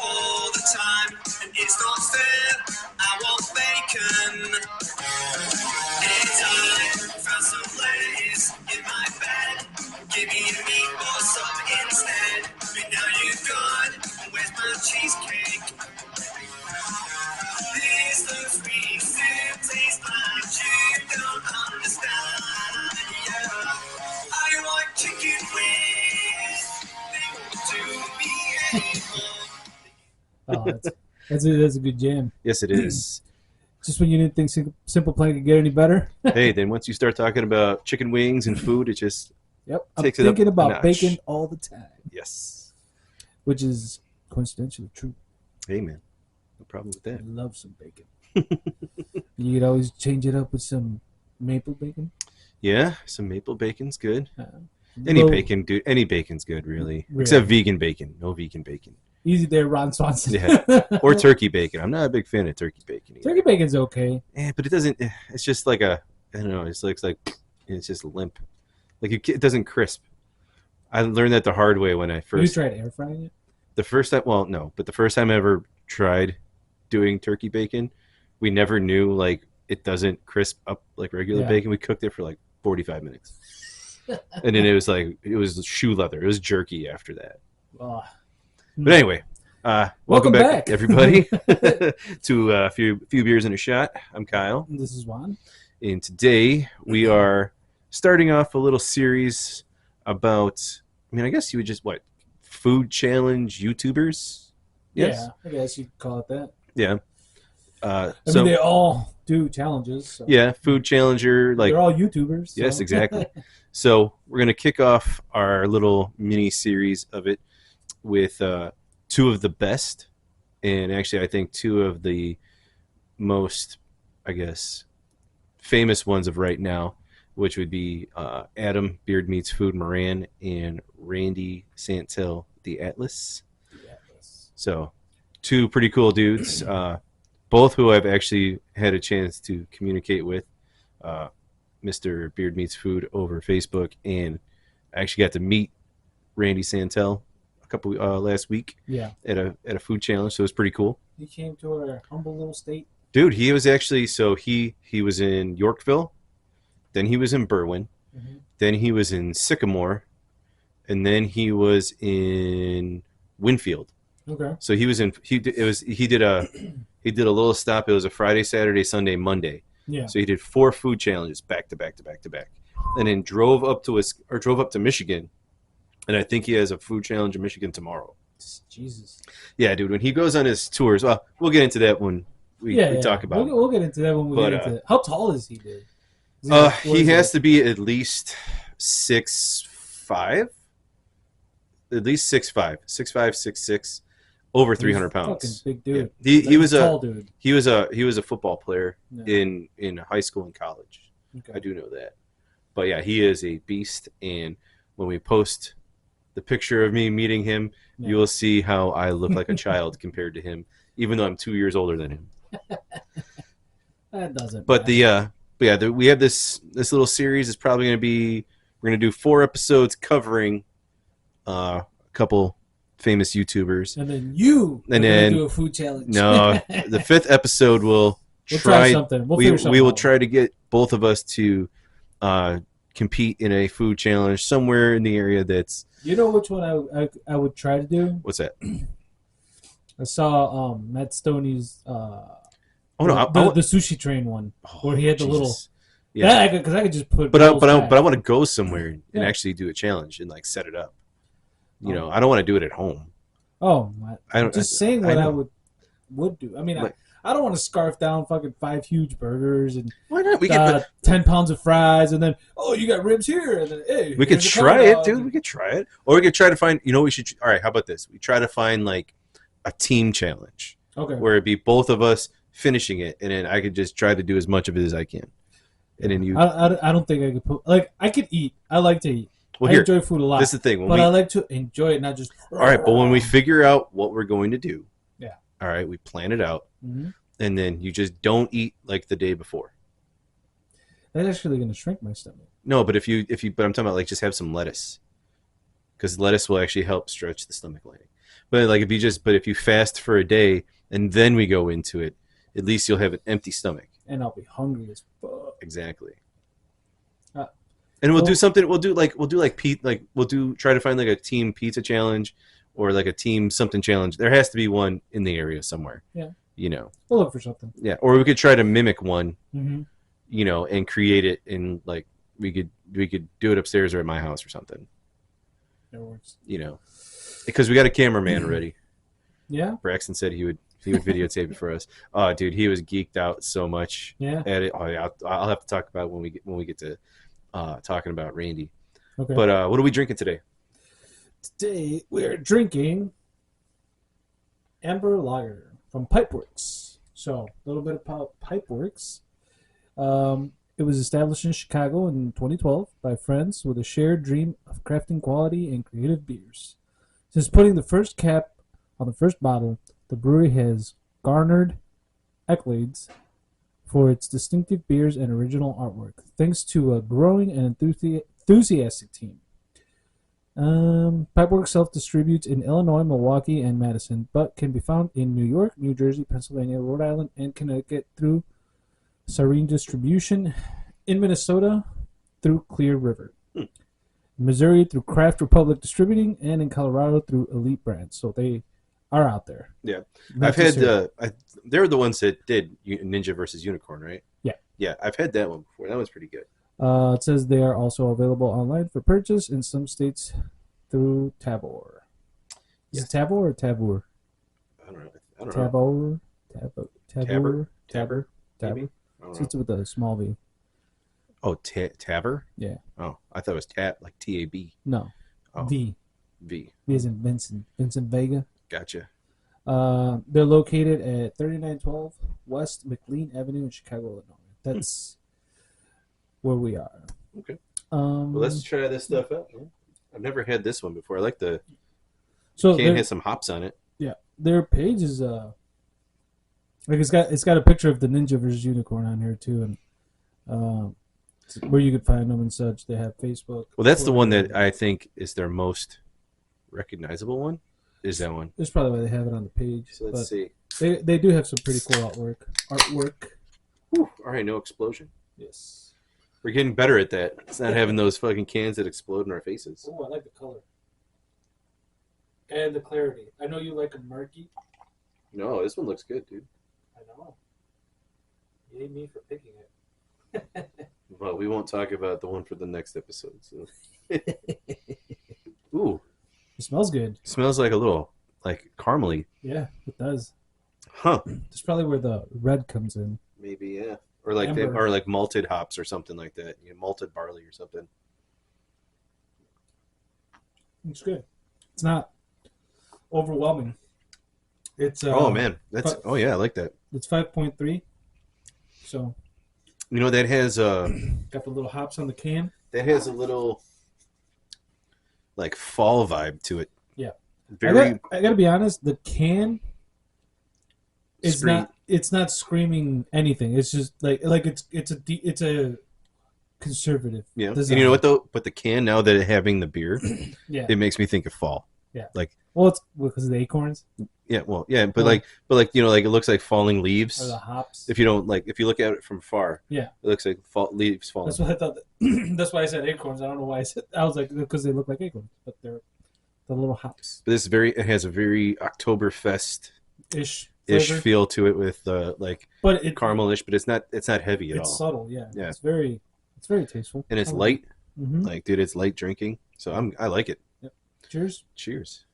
all the time, and it's not fair. I want bacon. And I found some lettuce in my bed. Give me a meatball sub instead. But now you're gone. Where's my cheesecake? This looks really soup, tastes like you don't understand. Yeah. I want chicken wings. They won't do me anymore. Oh, that's a good jam. Yes, it is. Just when you didn't think Simple Plan could get any better. Hey, then once you start talking about chicken wings and food, it just Yep, I'm takes it up thinking a about notch. bacon all the time, Yes. which is coincidentally true. Hey, man. No problem with I that. love some bacon. You could always change it up with some maple bacon. Yeah, some maple bacon's good. Any Bacon, dude. Any bacon's good, really. Except vegan bacon. No vegan bacon. Easy there, Ron Swanson. Yeah. Or turkey bacon. I'm not a big fan of turkey bacon either. Turkey bacon's okay. Yeah, but it doesn't. It's just like a. I don't know. It's like it's just limp. Like it doesn't crisp. I learned that the hard way when I Have you first. tried air frying it? The first time, well, no, but the first time I ever tried doing turkey bacon, we never knew like it doesn't crisp up like regular Yeah. bacon. We cooked it for like 45 minutes, and then it was shoe leather. It was jerky after that. Oh. But anyway, welcome back, back. everybody, to a few beers and a shot. I'm Kyle, This is Juan. and today we are starting off a little series about. I mean, I guess you would just food challenge YouTubers. Yes. Yeah, I guess you could call it that. Yeah. I mean, they all do challenges. So. Yeah, food challenger, like they're all YouTubers. So. yes, exactly. So we're gonna kick off our little mini series of it with two of the best, and actually I think two of the most, I guess, famous ones of right now, which would be Adam Beard Meats Food Moran and Randy Santel the Atlas. So two pretty cool dudes. Both who I've actually had a chance to communicate with, Mr. Beard Meats Food over Facebook, and I actually got to meet Randy Santel a couple last week. Yeah. At a food challenge, so it was pretty cool. He came to our humble little state. Dude, he was actually he was in Yorkville, then he was in Berwyn, then he was in Sycamore, and then he was in Winfield. Okay. So he was in he did a little stop. It was a Friday, Saturday, Sunday, Monday. Yeah. So he did 4 food challenges back to back to back to back, and then drove up to Michigan, and I think he has a food challenge in Michigan tomorrow. Jesus. Yeah, dude. When he goes on his tours, well, we'll get into that when we talk about. We'll get into that when we get into it. How tall is he, dude? He has to be at least 6'5", at least 6'5", 6'5", 6'6", over 300 pounds. Fucking big dude. Yeah. He was tall dude. He was a football player Yeah. in high school and college. Okay. I do know that. But yeah, he is a beast, and when we post the picture of me meeting him, Yeah. you will see how I look like a child compared to him, even though I'm 2 years older than him. That doesn't. But we have this little series. It's probably going to be, we're going to do 4 episodes covering a couple famous YouTubers. And then you And are then- gonna do a food challenge. No, the 5th episode will We'll try something. We'll we figure something will out. try to get both of us to compete in a food challenge somewhere in the area that's. You know which one I would try to do? What's that? I saw Matt Stoney's Oh no, the sushi train one where he had the little. Yeah, because I could just put. but I rolls back. want to go somewhere and Yeah. actually do a challenge and like set it up. You know, I don't want to do it at home. Oh, I just saying what I know. would do. I mean, Like- I don't want to scarf down fucking 5 huge burgers and Why not? We can 10 pounds of fries, and then you got ribs here, and then we could here's a try corn it, dog. dude. We could try it, or we could try to find. You know, we should. All right, how about this? We try to find like a team challenge Okay. where it'd be both of us finishing it, and then I could just try to do as much of it as I can, and then you. I don't think I could put I could eat. I like to eat. Well, I here, enjoy food a lot. this is the thing. But I like to enjoy it, not just. All right, but when we figure out what we're going to do, Yeah. All right, we plan it out, Mhm. and then you just don't eat like the day before. That's actually going to shrink my stomach. No, but but I'm talking about like just have some lettuce, because lettuce will actually help stretch the stomach lining. But like if you fast for a day and then we go into it, at least you'll have an empty stomach. And I'll be hungry as fuck. Exactly. Uh, And we'll well- do something. We'll do like Pete. Like try to find like a team pizza challenge, or like a team something challenge. There has to be one in the area somewhere. Yeah. You know. We'll look for something. Yeah. Or we could try to mimic one. Mm-hmm. You know, and create it in like we could do it upstairs or at my house or something. That works. You know, because we got a cameraman already. Yeah. Braxton said he would videotape it for us. Oh, dude, he was geeked out so much Yeah. at it. Oh, yeah, I'll have to talk about it when we get to talking about Randy. Okay. But what are we drinking today? Today we're drinking Amber Lager from Pipeworks. So a little bit about Pipeworks. It was established in Chicago in 2012 by friends with a shared dream of crafting quality and creative beers. Since putting the first cap on the first bottle, the brewery has garnered accolades for its distinctive beers and original artwork, thanks to a growing and enthusiastic team. Pipeworks self-distributes in Illinois, Milwaukee, and Madison, but can be found in New York, New Jersey, Pennsylvania, Rhode Island, and Connecticut through Serene Distribution, in Minnesota through Clear River, Missouri through Craft Republic Distributing, and in Colorado through Elite Brands. So they are out there. Yeah, Not I've had just they're the ones that did Ninja versus Unicorn, right? Yeah. Yeah, I've had that one before. That one's pretty good. It says they are also available online for purchase in some states through Tabor. Is it Tabor or Tabor? I don't know. Tabor. Tabor? Tabor. Maybe? I don't know. It's with a small V. Oh, Tabor? Yeah. Oh, I thought it was like TAB. No. Oh. V. V. V as in Vincent. Vincent Vega. Gotcha. They're located at 3912 West McLean Avenue in Chicago, Illinois. That's where we are. Okay. Well, let's try this stuff out. I've never had this one before. I like the can has some hops on it. Yeah, their page is like it's got a picture of the Ninja versus Unicorn on here too, and where you could find them and such. They have Facebook. Well, that's the one that I think is their most recognizable one. Is that one? That's probably why they have it on the page. So let's see. They do have some pretty cool artwork. Whew. All right, no explosion. Yes. We're getting better at that. It's not having those fucking cans that explode in our faces. Oh, I like the color and the clarity. I know you like a murky. No, this one looks good, dude. I know. You need me for picking it. Well, we won't talk about the one for the next episode. So. Ooh, It smells good. smells like a little like caramely. Yeah, it does. Huh? That's probably where the red comes in. Maybe yeah. Or like Amber. or like malted hops or something like that. You know, malted barley or something. It's good. It's not overwhelming. It's Oh man, that's but- oh yeah, I like that. It's 5.3. So You know that has got the little hops on the can. a little like fall vibe to it. Yeah. Very I gotta be honest. The can is Scream. not. It's not screaming anything. It's just like it's a conservative. yeah. And design. you know what though? But the can now that it having the beer, Yeah. it makes me think of fall. Yeah. Like Well, it's because of the acorns yeah, well yeah, but like you know like it looks like falling leaves. or the hops. If you don't like if you look at it from far, Yeah. it looks like leaves falling. That's what I thought. That's why I said acorns. I don't know why I said. I was like because they look like acorns, but they're the little hops But it has a very Oktoberfest ish ish flavor. feel to it with like But it caramelish, but it's not heavy at it's all. subtle. Yeah. Yeah. It's very tasteful. And it's light. Mm-hmm. Like dude, it's light drinking. So I like it. Cheers. Cheers.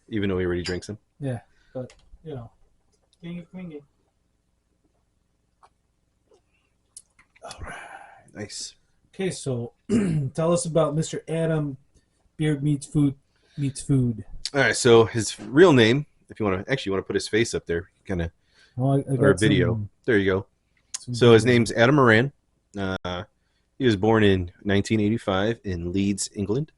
Even though we already drank some. Yeah, but you know, clingy. All right. Nice. Okay, so tell us about Mr. Adam Beard Meets Food. All right, so his real name, if you want to put his face up there, kind of Oh, I or got video. There you go. some So his name's Adam Moran. He was born in 1985 in Leeds, England.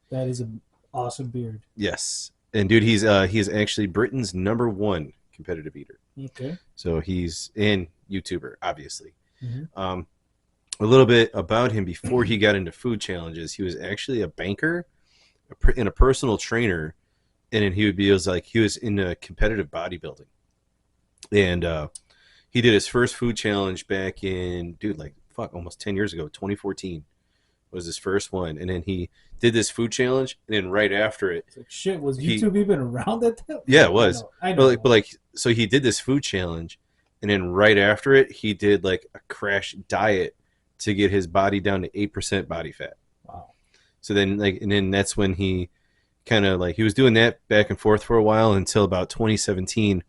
That is an awesome beard. Yes, and dude, he's actually Britain's #1 competitive eater. Okay. So he's in YouTuber, obviously. Mhm. A little bit about him before he got into food challenges. He was actually a banker and a personal trainer and then he was like he was into competitive bodybuilding, and he did his first food challenge back in almost 10 years ago. 2014 was his first one, and then he did this food challenge, and then right after it, It's like, shit, was YouTube even around at that? yeah, it was. I know. So he did this food challenge, and then right after it, he did like a crash diet to get his body down to 8% body fat. Wow. So then and then that's when he kind of he was doing that back and forth for a while until about 2017,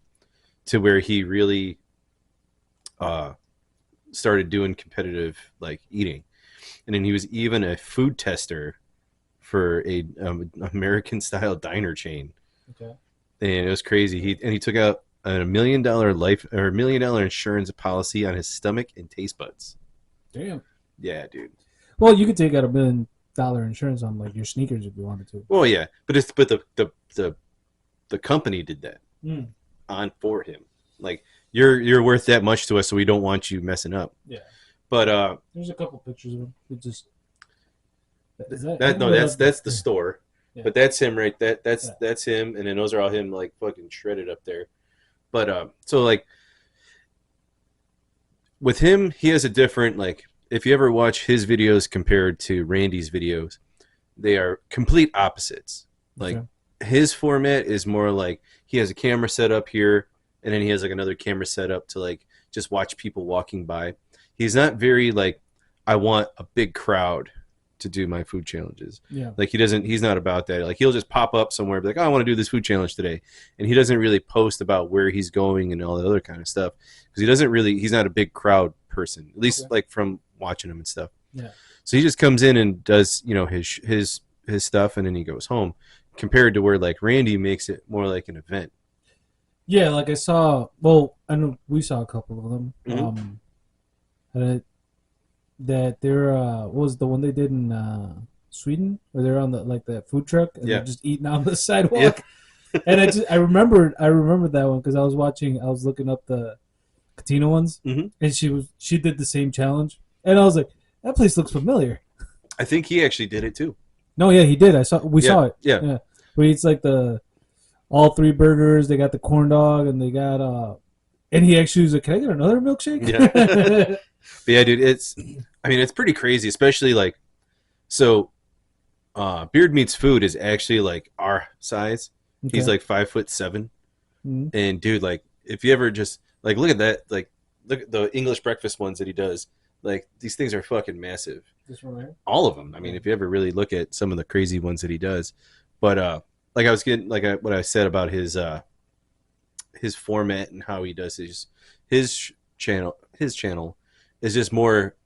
to where he really started doing competitive eating, and then he was even a food tester for a American style diner chain. Okay. And it was crazy. He took out a $1 million $1 million insurance policy on his stomach and taste buds. Damn. Yeah, dude. Well, you could take out $1 million insurance on your sneakers if you wanted to. Well, yeah, but the company did that on for him. You're worth that much to us, so we don't want you messing up. Yeah. But there's a couple pictures of him. It just that's the store. Yeah. But that's him right. That's him, and then those are all him fucking shredded up there. But so with him, he has a different if you ever watch his videos compared to Randy's videos, they are complete opposites. His format is more he has a camera set up here, and then he has another camera set up to just watch people walking by. He's not very I want a big crowd to do my food challenges. Yeah. He's not about that. He'll just pop up somewhere, be like, oh, I want to do this food challenge today. And he doesn't really post about where he's going and all that other kind of stuff. Because he's not a big crowd person, at least from watching him and stuff. Yeah. So he just comes in and does, his stuff, and then he goes home, compared to where Randy makes it more like an event. Yeah. I know we saw a couple of them. Mm-hmm. That they're what was the one they did in Sweden, where they're on that food truck and they're just eating on the sidewalk. Yeah. And I remembered that one because I was looking up the Katina ones, and she did the same challenge, and I was like, that place looks familiar. I think he actually did it too. No, yeah, he did. We saw it. Yeah. Where he eats all 3 burgers. They got the corn dog, and they got and he actually was like, can I get another milkshake? Yeah. But yeah, dude, it's pretty crazy, especially Beard Meats Food is actually our size. Okay. He's 5'7", and dude, if you ever just look at that, look at the English breakfast ones that he does, these things are fucking massive. This one right? All of them. I mean, if you ever really look at some of the crazy ones that he does, but I was getting what I said about his format and how he does his channel is just more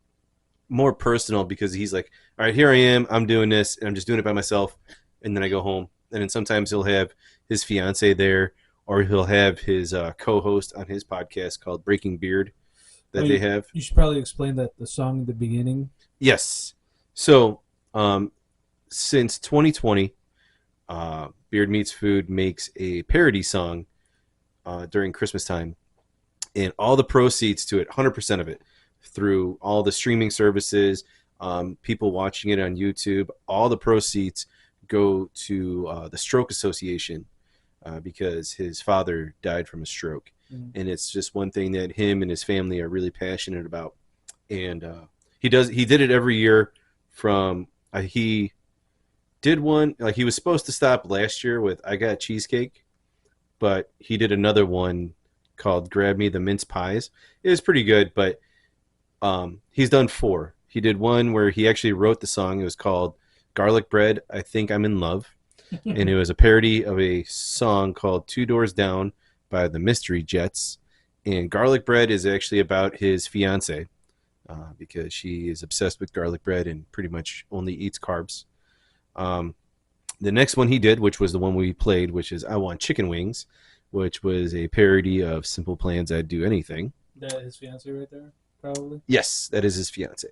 personal, because he's all right, here I am, I'm doing this, and I'm just doing it by myself, and then I go home, and then sometimes he'll have his fiance there, or he'll have his co-host on his podcast called Breaking Beard that they have. You should probably explain the song at the beginning. Yes. So since 2020, Beard Meats Food makes a parody song during Christmas time, and all the proceeds to it, 100% of it, through all the streaming services, people watching it on YouTube, all the proceeds go to the Stroke Association, because his father died from a stroke. And it's just one thing that him and his family are really passionate about. And he did it every year from he did one, he was supposed to stop last year with I Got Cheesecake, but he did another one called Grab Me the Mince Pies. It was pretty good, but he's done 4. He did one where he actually wrote the song. It was called Garlic Bread, I Think I'm in Love. And it was a parody of a song called 2 Doors Down by the Mystery Jets. And Garlic Bread is actually about his fiance, because she is obsessed with garlic bread and pretty much only eats carbs. The next one he did, which was the one we played, which is I Want Chicken Wings, which was a parody of Simple Plan's I'd Do Anything. That his fiance right there, probably? Yes, that is his fiance.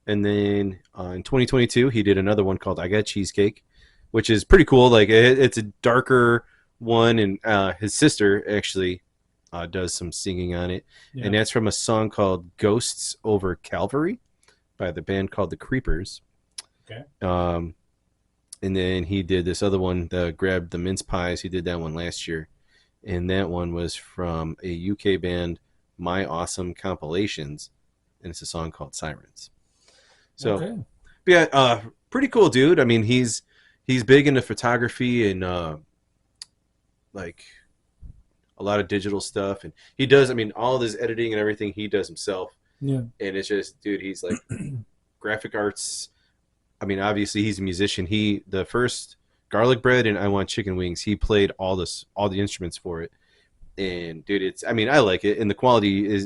And then in 2022, he did another one called I Got Cheesecake, which is pretty cool. It's a darker one, and his sister actually does some singing on it. Yeah. And that's from a song called Ghosts Over Calvary by the band called The Creepers. Okay. And then he did this other one, grabbed the mince pies. He did that one last year. And that one was from a UK band, My Awesome Compilations. And it's a song called Sirens. So, Okay. yeah, pretty cool dude. I mean, he's big into photography and like a lot of digital stuff. And he does, I mean, all of his editing and everything he does himself. Yeah. And it's just, dude, he's like graphic arts. I mean, obviously he's a musician. The first Garlic Bread and I Want Chicken Wings, he played all the instruments for it. And dude, I mean, I like it. And the quality is,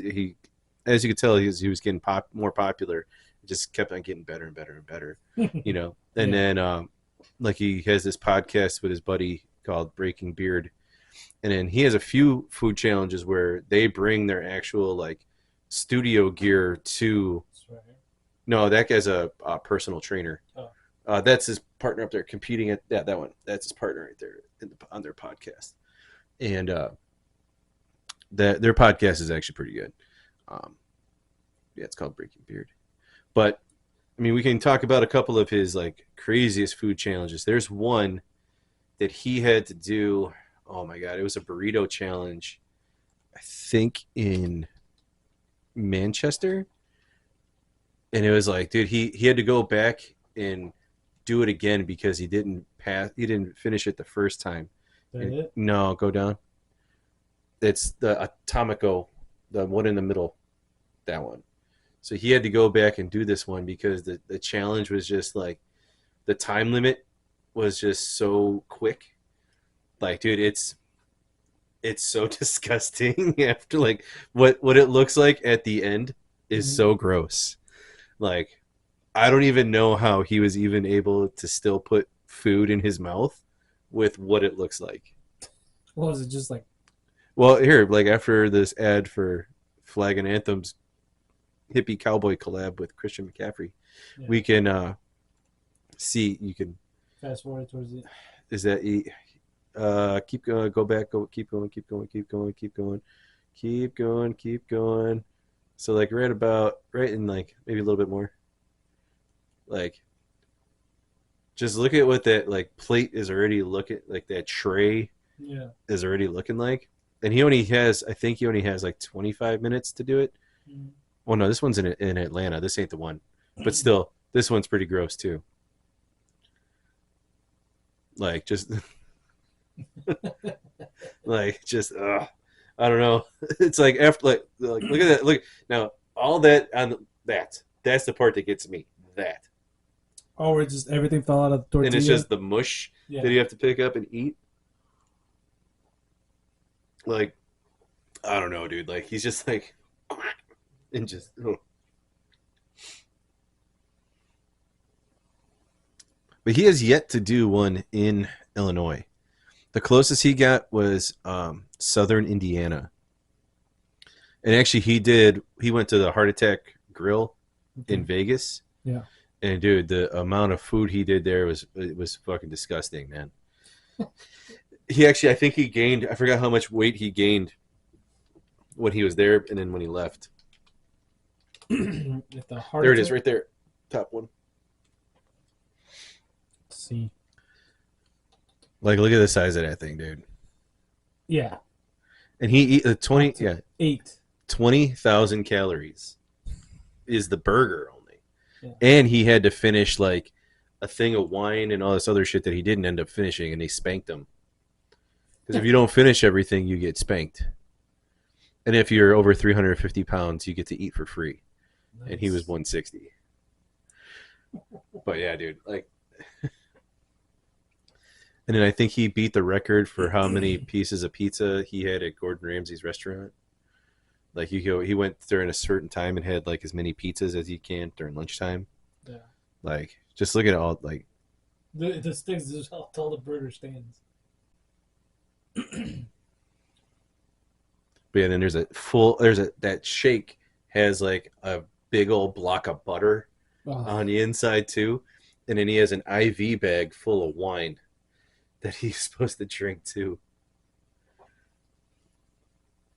as you could tell, he was getting more popular. It just kept on getting better and better and better, you know? And then, like he has this podcast with his buddy called Breaking Beard. And then he has a few food challenges where they bring their actual like studio gear to, no, that guy's a personal trainer. Oh. That's his partner up there competing at that one. That's his partner right there on their podcast. And their podcast is actually pretty good. Yeah, it's called Breaking Beard. But I mean, we can talk about a couple of his like craziest food challenges. There's one that he had to do. Oh my God, it was a burrito challenge. I think in Manchester. And it was like, dude, he had to go back and do it again because he didn't finish it the first time. It? No, go down. It's the Atomico, the one in the middle, that one. So he had to go back and do this one because the challenge was just like, the time limit was just so quick. Like, dude, it's so disgusting after like what it looks like at the end is so gross. Like, I don't even know how he was even able to still put food in his mouth with what it looks like. What was it, just like? Well, here, like after this ad for Flag and Anthem's hippie cowboy collab with Christian McCaffrey, we can see. You can fast forward towards it. Is that keep going? Go back. Keep going. Keep going. Keep going. Keep going. Keep going. Keep going. So like right in like maybe a little bit more. Like just look at what that like plate is already looking like, that tray is already looking like. And I think he only has like 25 minutes to do it. Mm-hmm. Well, no, this one's in Atlanta. This ain't the one. But still, this one's pretty gross too. Like just like just I don't know. It's like after like look at that. Look now, all that on that's the part that gets me. That. Oh, where just everything fell out of the tortilla. And it's just the mush that you have to pick up and eat. Like, I don't know, dude. Like he's just like, and just. Oh. But he has yet to do one in Illinois. The closest he got was Southern Indiana. And actually he went to the Heart Attack Grill in Vegas. Yeah. And dude, the amount of food he did there was fucking disgusting, man. I think he gained, I forgot how much weight he gained when he was there and then when he left. There it is, right there. Top one. Let's see. Like, look at the size of that thing, dude. Yeah. And he eat 20,000 calories is the burger only. Yeah. And he had to finish like a thing of wine and all this other shit that he didn't end up finishing, and they spanked him. Because if you don't finish everything, you get spanked. And if you're over 350 pounds, you get to eat for free. Nice. And he was 160. But yeah, dude, like... And then I think he beat the record for how many pieces of pizza he had at Gordon Ramsay's restaurant. Like he went during a certain time and had like as many pizzas as he can during lunchtime. Yeah. Like just look at all like the sticks is how tall the burger stands. But yeah, then that shake has like a big old block of butter on the inside too, and then he has an IV bag full of wine that he's supposed to drink too.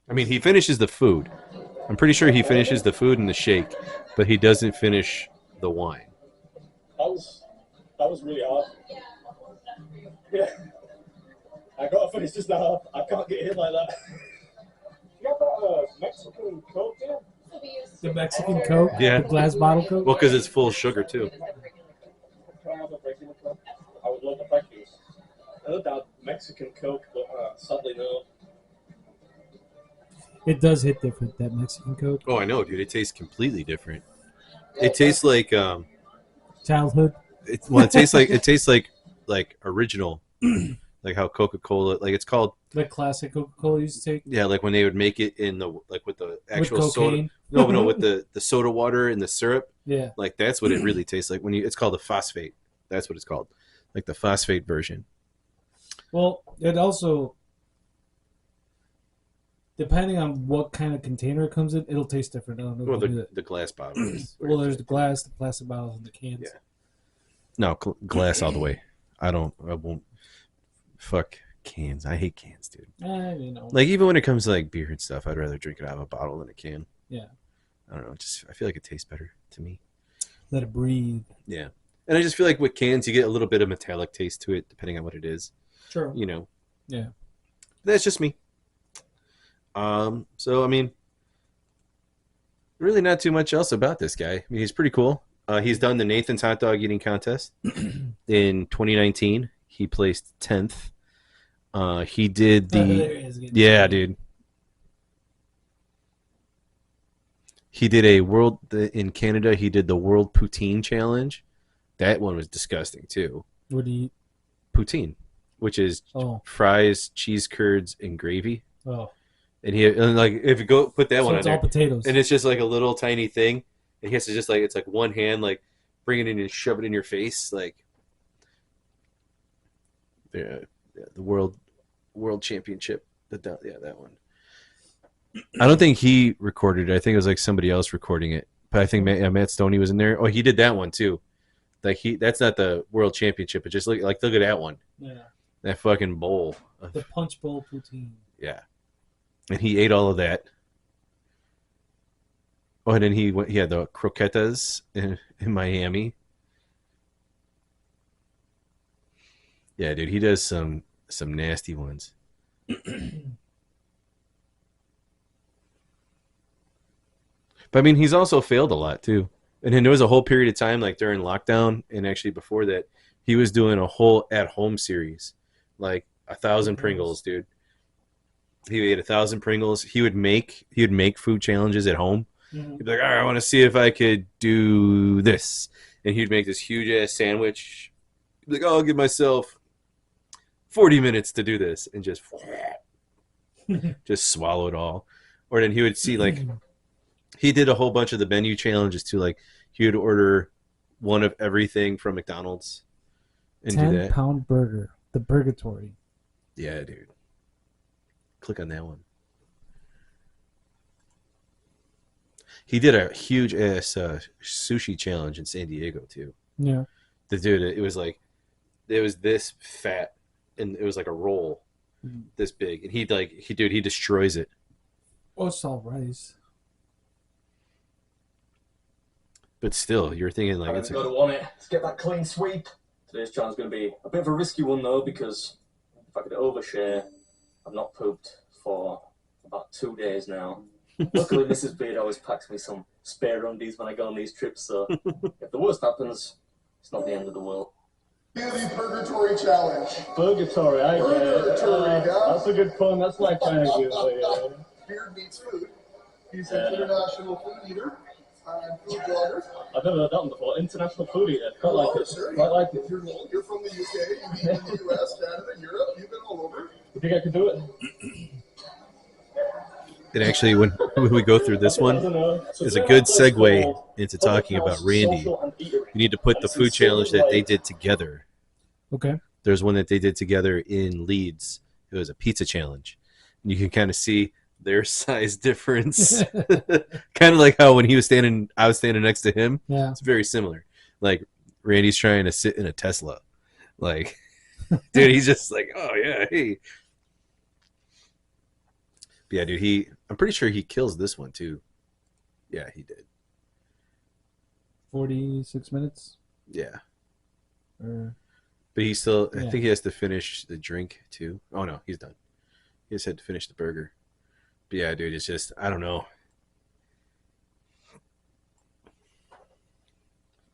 I mean, he finishes the food. I'm pretty sure he finishes the food and the shake, but he doesn't finish the wine. That was really odd. Yeah. I got to finish this now. I can't get hit like that. You got that Mexican Coke there? The Mexican Coke, Yeah. the glass bottle Coke. Well, because it's full of sugar too. Can I have a regular Coke? I would love a thank you. I love that Mexican Coke, but sadly no. It does hit different, that Mexican Coke. Oh, I know, dude. It tastes completely different. It tastes like Childhood. it tastes like original, like how Coca-Cola, like it's called. Like classic Coca-Cola used to take. Yeah, like when they would make it in the like with the actual With soda. cocaine. No, with the soda water and the syrup. Yeah. Like that's what it really tastes like when you. It's called the phosphate. That's what it's called, like the phosphate version. Well, it also, depending on what kind of container it comes in, it'll taste different. I don't know. Well, if you do that. the glass bottle. Well, there's the glass, the plastic bottles, and the cans. Yeah. No, glass all the way. I won't. Fuck cans. I hate cans, dude. You know. Like even when it comes to like beer and stuff, I'd rather drink it out of a bottle than a can. Yeah. I don't know. I feel like it tastes better to me. Let it breathe. Yeah. And I just feel like with cans, you get a little bit of metallic taste to it, depending on what it is. Sure. You know. Yeah. That's just me. So I mean, really not too much else about this guy. I mean, he's pretty cool. He's done the Nathan's hot dog eating contest in 2019. He placed 10th. He did the There he is again. yeah, dude. He did in Canada. He did the World Poutine Challenge. That one was disgusting too. What do you eat? Poutine, which is fries, cheese curds, and gravy. Oh. And like if you go put that So one on it's there, all potatoes. and it's just like a little tiny thing. And he has to just like it's like one hand like bring it in and shove it in your face like. The world championship. That one. I don't think he recorded it. I think it was like somebody else recording it. But I think Matt Stoney was in there. Oh, he did that one too. Like that's not the world championship. But just look at that one. Yeah. That fucking bowl. The punch bowl poutine. Yeah. And he ate all of that. Oh, and then he had the croquetas in Miami. Yeah, dude, he does some nasty ones. But I mean, he's also failed a lot too. And then there was a whole period of time, like during lockdown, and actually before that, he was doing a whole at-home series, like 1,000 Pringles, dude. He ate 1,000 Pringles. He would make food challenges at home. Mm-hmm. He'd be like, all right, I want to see if I could do this, and he'd make this huge ass sandwich. He'd be like, oh, I'll give myself 40 minutes to do this, and just swallow it all. Or then he would see like he did a whole bunch of the menu challenges too. Like he would order one of everything from McDonald's and do that. 10-pound burger, the Burgatory. Yeah, dude. Click on that one. He did a huge ass sushi challenge in San Diego too. Yeah. The dude, it was this fat, and it was like a roll this big, and he destroys it. Oh, it's all rice. But still, you're thinking like It's got to want it. Let's get that clean sweep. Today's challenge is going to be a bit of a risky one though, because if I could overshare, I've not pooped for about 2 days now. Luckily, Mrs. Beard always packs me some spare undies when I go on these trips, so if the worst happens, it's not the end of the world. The Purgatory Challenge. Purgatory, I get it. That's a good pun. That's like trying to do it. Beard meets food. He's an international food eater and food blogger. I've never heard that one before. International food eater. Quite like it. Sure. Quite like it. You're from the UK. You've been in the US, Canada, Europe. You've been all over. You think I could do it? And actually, when we go through this one, is a good segue into talking about Randy. You need to put the food challenge that they did together. Okay. There's one that they did together in Leeds. It was a pizza challenge. And you can kind of see their size difference. Kind of like how when I was standing next to him. Yeah. It's very similar. Like Randy's trying to sit in a Tesla. Like, dude, he's just like, oh yeah, hey. But yeah, dude, I'm pretty sure he kills this one too. Yeah, he did. 46 minutes. Yeah. Or... But he still, I Yeah. think he has to finish the drink too. Oh no, he's done. He just had to finish the burger. But yeah, dude, it's just, I don't know.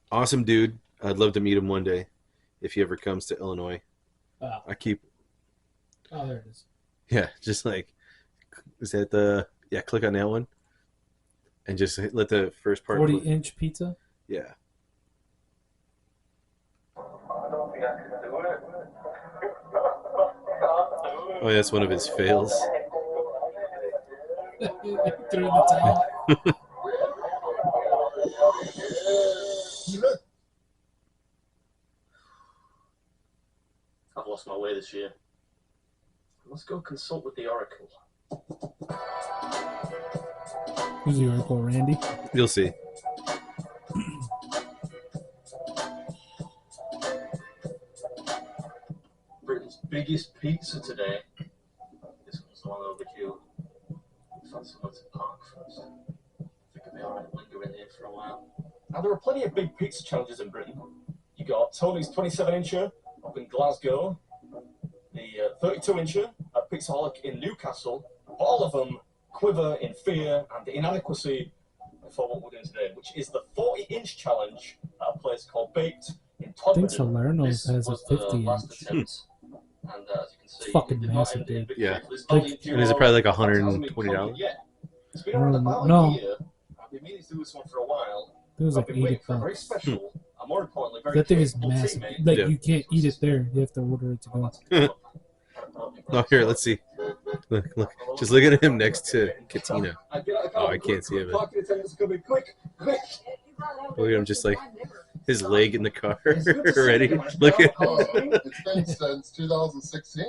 Awesome dude. I'd love to meet him one day if he ever comes to Illinois. Oh, I keep, there it is. yeah, just like, is that the, yeah, click on that one. And just let the first part. 40-inch pizza. Yeah. Oh, that's one of his fails. Threw the towel. I've lost my way this year. I must go consult with the Oracle. Who's the Oracle, Randy? You'll see. Britain's biggest pizza today. This one's long overdue. Let's find somewhere to park first. I think I'll be alright lingering here for a while. Now, there are plenty of big pizza challenges in Britain. You got Tony's 27-incher up in Glasgow, the 32-incher at Pizzaholic in Newcastle. All of them quiver in fear and inadequacy for what we're doing today, which is the 40-inch challenge at a place called Baked in I think Todmorden. Salerno's has a Was the last 50-inch. attempt. And as you can see, Fucking it did not massive, end in dude. victory Yeah. for this Like- valiant And is it duo. probably like That hasn't been $120? covered yet. It's been around about No. a year. I've been meaning to do this one for a while. It was I've like been waiting 80 for a very bucks. special, and more importantly, very That thing is capable massive. teammate. Like Yeah. you can't eat it there. You have to order it to go. Oh, here, let's see. Look. Just look at him next to Katina. Oh, I can't see it. But Parking attendants are coming. Quick. look at him just like his leg in the car already. Look at It's been since 2016.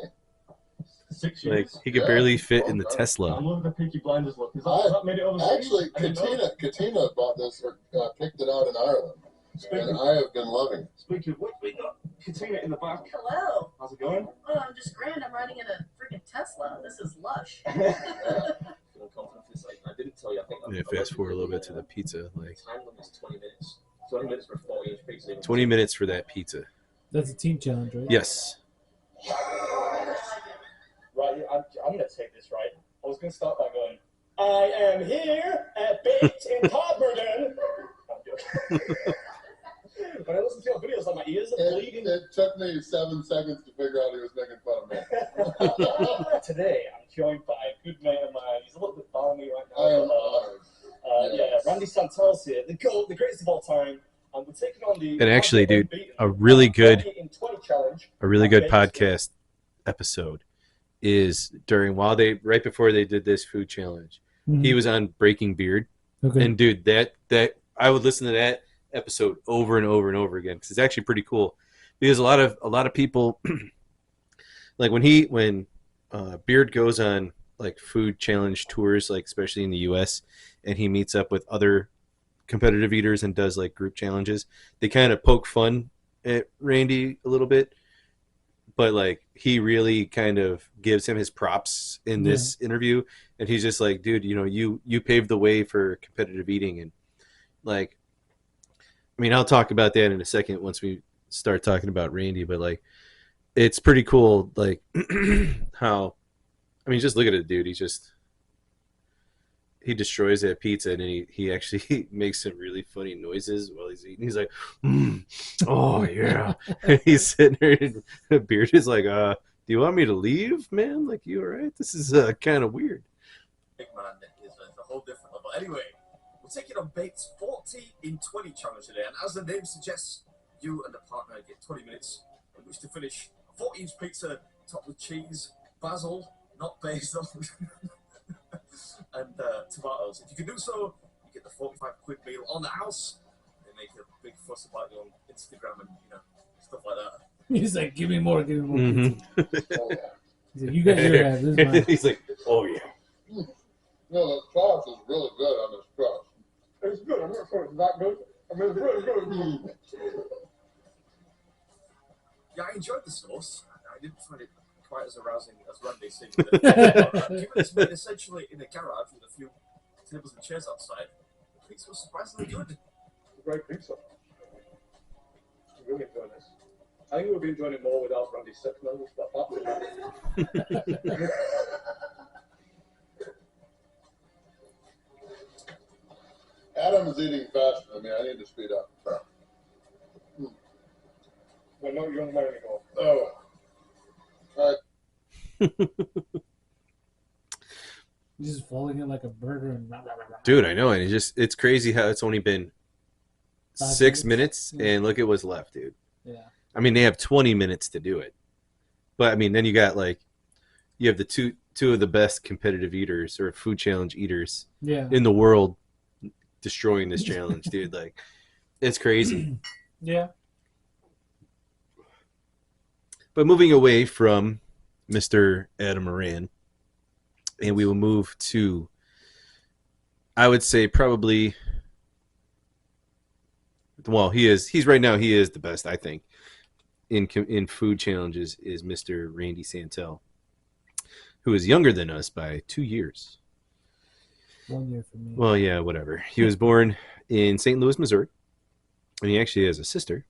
6 like years. he could barely fit in the Tesla. I'm loving the Peaky Blinders look. Has that made it overseas? Actually, I didn't know. Katina bought this or picked it out in Ireland, and I have been loving it. Speaking of which, we got Katina in the back. Hello. How's it going? Oh, I'm just grand. I'm riding in a freaking Tesla. This is lush. Feeling confident for this. I didn't tell you. I think Yeah, fast forward a little bit to the pizza. Like time limit is 20 minutes. 20 minutes for a 40-inch pizza. 20 minutes for that pizza. That's a team challenge, right? Yes. Right, I'm going to take this right. I was going to start by going, I am here at Baked in Todmorden. I'm joking. When I listen to your videos, like my ears are bleeding. It took me 7 seconds to figure out he was making fun of me. Today, I'm joined by a good mate of mine. He's a little bit balmy right now. I am honored. Yeah, Randy Santel's here, the GOAT, the greatest of all time. And we're taking on the... And actually, dude, unbeaten a really good 20 in 20 challenge. podcast episode is right before they did this food challenge. Mhm. He was on Breaking Beard. Okay. And dude, that I would listen to that episode over and over and over again because it's actually pretty cool. Because a lot of people like when Beard goes on like food challenge tours, like especially in the U.S., and he meets up with other competitive eaters and does like group challenges, they kind of poke fun at Randy a little bit, but like he really kind of gives him his props in this interview, and he's just like, dude, you paved the way for competitive eating. And like, I mean, I'll talk about that in a second once we start talking about Randy, but like it's pretty cool like how, I mean, just look at it, dude. He destroys that pizza, and then he actually makes some really funny noises while he's eating. He's like, oh yeah. And he's sitting there, and the Beard is like, do you want me to leave, man? Like, you all right? This is kind of weird. Big man is a whole different level. Anyway, we're taking on Baked's 40 in 20 challenge today, and as the name suggests, you and the partner get 20 minutes in which to finish a 40-inch pizza topped with cheese, basil, not basil, and tomatoes. If you can do so, you get the 45 quid meal on the house. They make a big fuss about you on Instagram and stuff like that. He's like, give me more. Mm-hmm. Oh, yeah. He's like, you got your half. This is mine. He's like, oh yeah. No, the sauce is really good on this crust. It's good. I'm not sure it's that good. I mean, it's really good. Yeah, I enjoyed the sauce. I didn't find it quite as arousing as Randy seemed to. Given it's made essentially in a garage with a few tables and chairs outside, the pizza was surprisingly good. Great pizza. I'm really enjoying this. I think we've been enjoying it more without Randy's sex levels, but Adam's eating faster than me. I need to speed up. we're not young men anymore. Oh. All right. He's just folding it like a burger and Dude, I know, and it's crazy how it's only been 6 minutes, Yeah. and look at what's left, dude. Yeah. I mean, they have 20 minutes to do it, but I mean, then you have the two of the best competitive eaters or food challenge eaters Yeah. in the world destroying this challenge, dude. Like, it's crazy. Yeah. But moving away from Mr. Adam Moran, and we will move to, I would say probably, well, he's right now, he is the best, I think, in food challenges, is Mr. Randy Santel, who is younger than us by 2 years. 1 year for me. Well, yeah, whatever. He was born in St. Louis, Missouri, and he actually has a sister.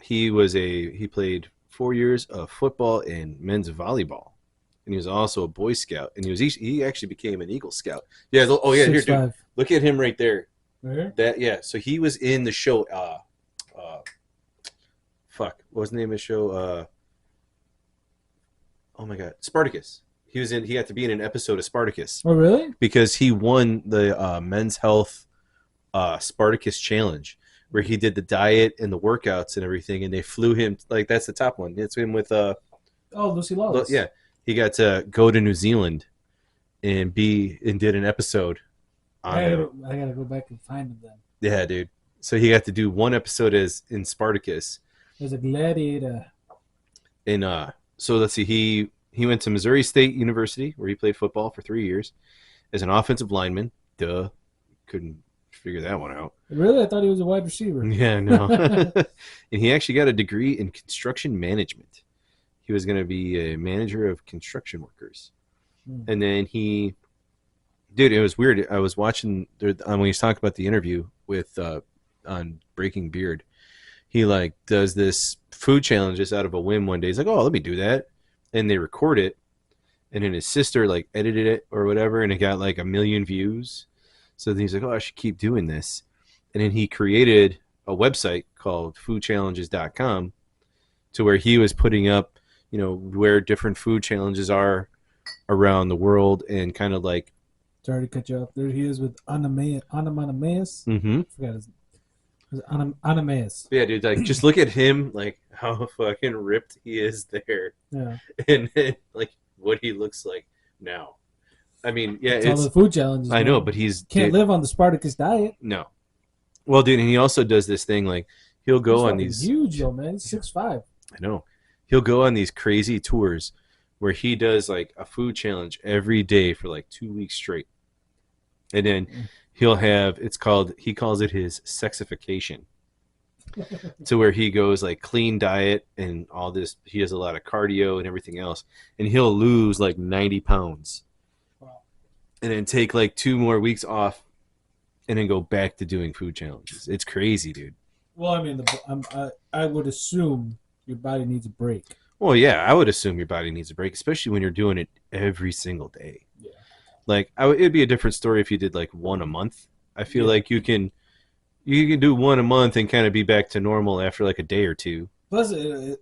He played 4 years of football and men's volleyball, and he was also a Boy Scout, and he actually became an Eagle Scout. Yeah. Oh yeah. Here, dude. 6'5". Look at him right there. Where? So he was in the show. What was the name of the show? Oh my God, Spartacus. He had to be in an episode of Spartacus Oh, really? because he won the Men's Health Spartacus Challenge, where he did the diet and the workouts and everything, and they flew him, like, that's the top one. It's him with Lucy Lawless. yeah, he got to go to New Zealand and did an episode on I gotta go back and find him then. Yeah, dude. So he got to do one episode as in Spartacus. There's a gladiator. And so let's see, he went to Missouri State University, where he played football for 3 years as an offensive lineman. Duh, couldn't figure that one out. Really? I thought he was a wide receiver. Yeah, no. And he actually got a degree in construction management. He was going to be a manager of construction workers. And then dude, it was weird. I was watching when he was talking about the interview with on Breaking Beard. He like does this food challenge just out of a whim one day. He's like, "Oh, let me do that," and they record it. And then his sister like edited it or whatever, and it got like 1 million views. So then he's like, "Oh, I should keep doing this." And then he created a website called foodchallenges.com, to where he was putting up, where different food challenges are around the world, and kind of like. Sorry to cut you off. There he is with Ananias. Mm-hmm. Forgot his Ananias. Yeah, dude. Like, just look at him, like how fucking ripped he is there, Yeah. and then, like what he looks like now. I mean, yeah, It's all the food challenges. I know, man. but Can't live on the Spartacus diet. No. Well, dude, and he also does this thing, like he'll go He's on fucking these. huge, though, man. He's 6'5". I know. He'll go on these crazy tours where he does like a food challenge every day for like 2 weeks straight. And then he'll have, he calls it his sexification, to where he goes like clean diet and all this. He does a lot of cardio and everything else. And he'll lose like 90 pounds. Wow. And then take like 2 more weeks off and then go back to doing food challenges. It's crazy, dude. Well, I mean, I would assume your body needs a break. Well, yeah, I would assume your body needs a break, especially when you're doing it every single day. Yeah. Like, it'd be a different story if you did like one a month. I feel like you can do one a month and kind of be back to normal after like a day or two. Plus, a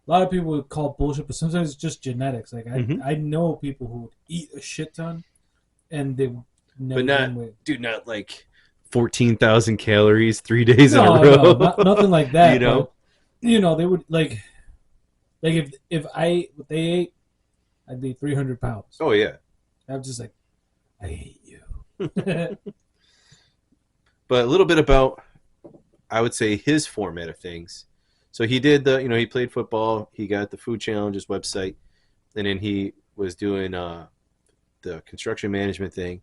lot of people would call bullshit, but sometimes it's just genetics. Like I know people who would eat a shit ton, and they would never gain weight. Not like 14,000 calories 3 days in a row. No, nothing like that. But, they would like if I ate what they ate, I'd be 300 pounds. Oh yeah. I'm just like, I hate you. But a little bit about, I would say, his format of things. So he did he played football. He got the Food Challenges website, and then he was doing the construction management thing,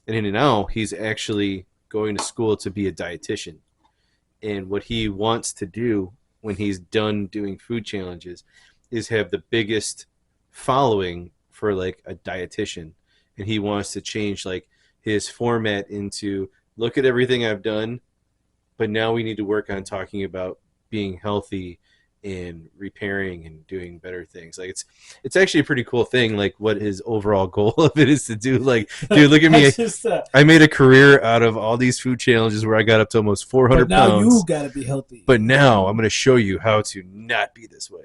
and then now he's actually going to school to be a dietitian. And what he wants to do when he's done doing food challenges is have the biggest following for like a dietitian, and he wants to change like his format into, look at everything I've done, but now we need to work on talking about being healthy and repairing and doing better things. Like it's actually a pretty cool thing. Like what his overall goal of it is to do. Like, dude, look at me. I made a career out of all these food challenges where I got up to almost 400 now pounds. you gotta be healthy. But now I'm going to show you how to not be this way.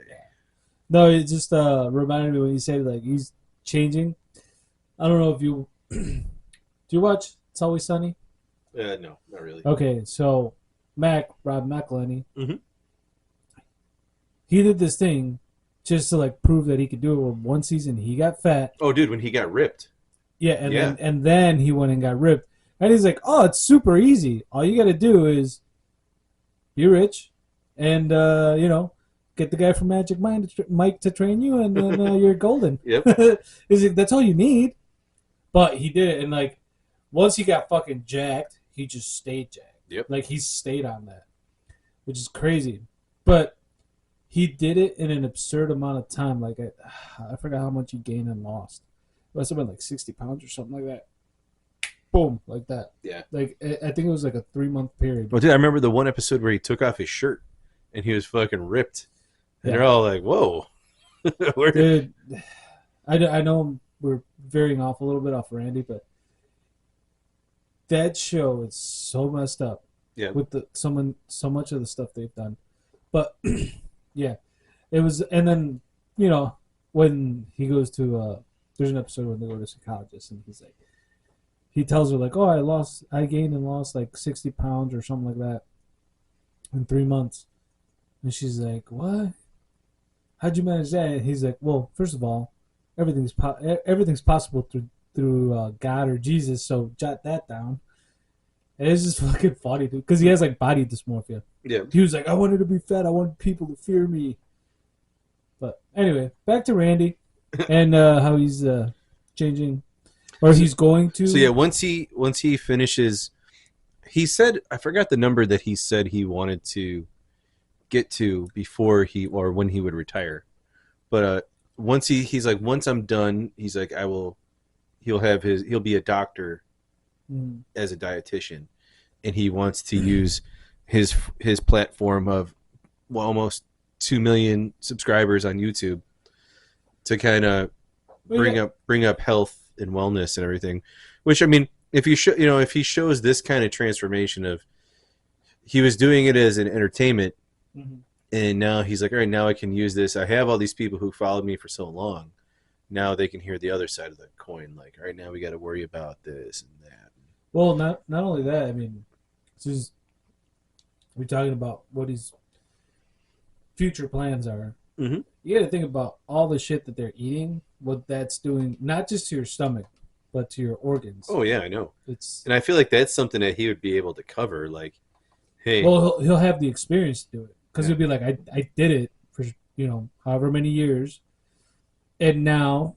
No, it just reminded me when you said like he's changing. I don't know if you do you watch It's Always Sunny? No, not really. Okay, so Rob McElhenney, Mhm. he did this thing just to like prove that he could do it. One season he got fat. Oh, dude, when he got ripped. Yeah, and then he went and got ripped. And he's like, "Oh, it's super easy. All you got to do is be rich, and get the guy from Magic Mike to train you, and then you're golden." Yep. He's like, "That's all you need." But he did it, and like once he got fucking jacked, he just stayed jacked. Yep. Like he stayed on that, which is crazy. But he did it in an absurd amount of time. Like I forgot how much he gained and lost. It must have been like 60 pounds or something like that. Boom, like that. Yeah. Like I think it was like a 3-month period. Well, dude, I remember the one episode where he took off his shirt and he was fucking ripped, and they're all like, "Whoa." Dude, I know we're veering off a little bit off Randy, but that show is so messed up. Yeah. With so much of the stuff they've done, but yeah, it was. And then when he goes to there's an episode when they go to a psychologist and he's like, he tells her like, "Oh, I gained and lost like 60 pounds or something like that in 3 months," and she's like, "What? How'd you manage that?" And he's like, "Well, first of all, everything's possible through God or Jesus, so jot that down." And it's just fucking funny, dude, because he has like body dysmorphia. Yeah. He was like, "I wanted to be fat. I wanted people to fear me." But anyway, back to Randy and how he's changing, or he's going to. So yeah, once he finishes, he said, I forgot the number that he said he wanted to get to before when he would retire. But once he's like, once I'm done, he's like, he'll be a doctor as a dietitian, and he wants to use his platform of almost 2 million subscribers on YouTube to kind of bring up health and wellness and everything. Which, I mean, if he shows this kind of transformation of, he was doing it as an entertainment, and now he's like, all right, now I can use this. I have all these people who followed me for so long. Now they can hear the other side of the coin. Like, all right, now we got to worry about this and that. Well, not only that. I mean, we're talking about what his future plans are. Mm-hmm. You got to think about all the shit that they're eating, what that's doing, not just to your stomach, but to your organs. Oh yeah, I know. And I feel like that's something that he would be able to cover. Like, hey, well, he'll have the experience to do it because he'll be like, I did it for however many years, and now,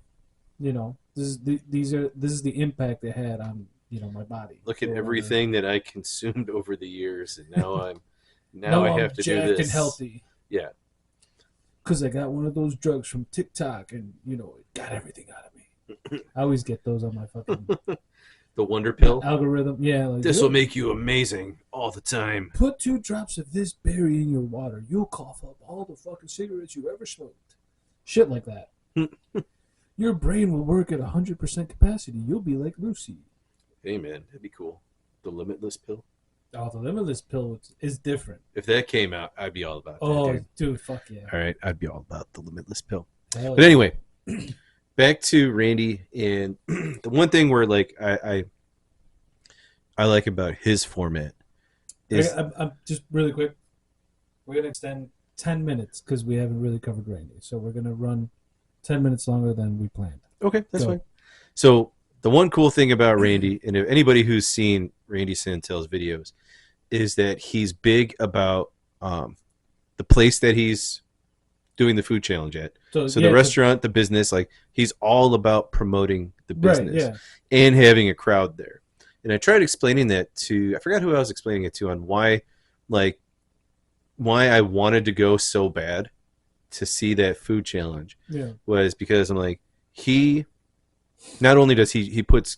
this is the impact it had on my body. Look at everything that I consumed over the years, and now I have to do jacked this. and healthy. Yeah. Because I got one of those drugs from TikTok, and it got everything out of me. I always get those on my fucking The Wonder Pill algorithm. Yeah, like, this will make you amazing all the time. Put 2 drops of this berry in your water. You'll cough up all the fucking cigarettes you ever smoked. Shit like that. Your brain will work at 100% capacity. You'll be like Lucy. Hey man, that'd be cool. The Limitless Pill. Oh, the Limitless Pill is different. If that came out, I'd be all about that. Oh, dude, fuck yeah. All right, I'd be all about the Limitless Pill. Hell But anyway, back to Randy, and the one thing where like I like about his format is I'm just really quick. We're gonna extend 10 minutes because we haven't really covered Randy, so we're gonna run 10 minutes longer than we planned. okay. That's fine. So the one cool thing about Randy, and if anybody who's seen Randy Santel's videos, is that he's big about the place that he's doing the food challenge at. So the restaurant, the business, like he's all about promoting the business and having a crowd there. And I tried explaining that I forgot who I was explaining it to, on why I wanted to go so bad to see that food challenge. Yeah. Was because I'm like, he not only does he puts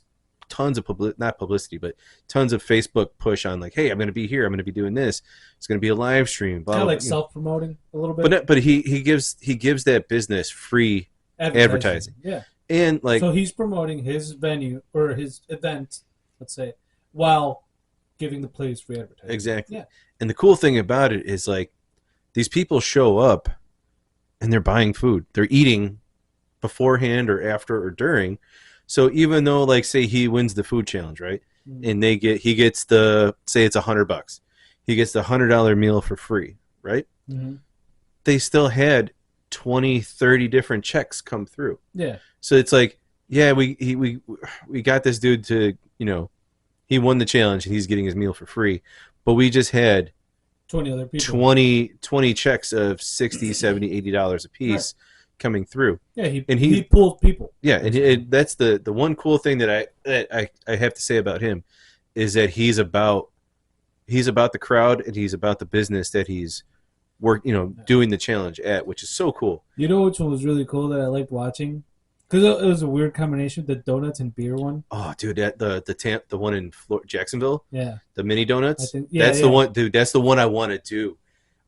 tons of not publicity, but tons of Facebook push on like, hey, I'm going to be here, I'm going to be doing this. It's going to be a live stream. Blah, Kind of blah, like self-promoting a little bit. But he gives that business free advertising. Yeah. And like, so he's promoting his venue or his event, let's say, while giving the players free advertising. Exactly. Yeah. And the cool thing about it is like these people show up and they're buying food. They're eating beforehand or after or during. So even though like say he wins the food challenge, right? And he gets the, say it's $100. He gets the $100 meal for free, right? Mm-hmm. They still had 20, 30 different checks come through. Yeah. So it's like, yeah, we got this dude to, you know, he won the challenge and he's getting his meal for free, but we just had 20 other people. 20 checks of $60, $70, $80 a piece coming through. Yeah, he pulled people. Yeah, and that's the one cool thing that I have to say about him is that he's about the crowd and he's about the business that he's doing the challenge at, which is so cool. You know which one was really cool that I liked watching? Because it was a weird combination, the donuts and beer one. Oh, dude, the one in Jacksonville. Yeah. The mini donuts. That's the one, dude. That's the one I want to do.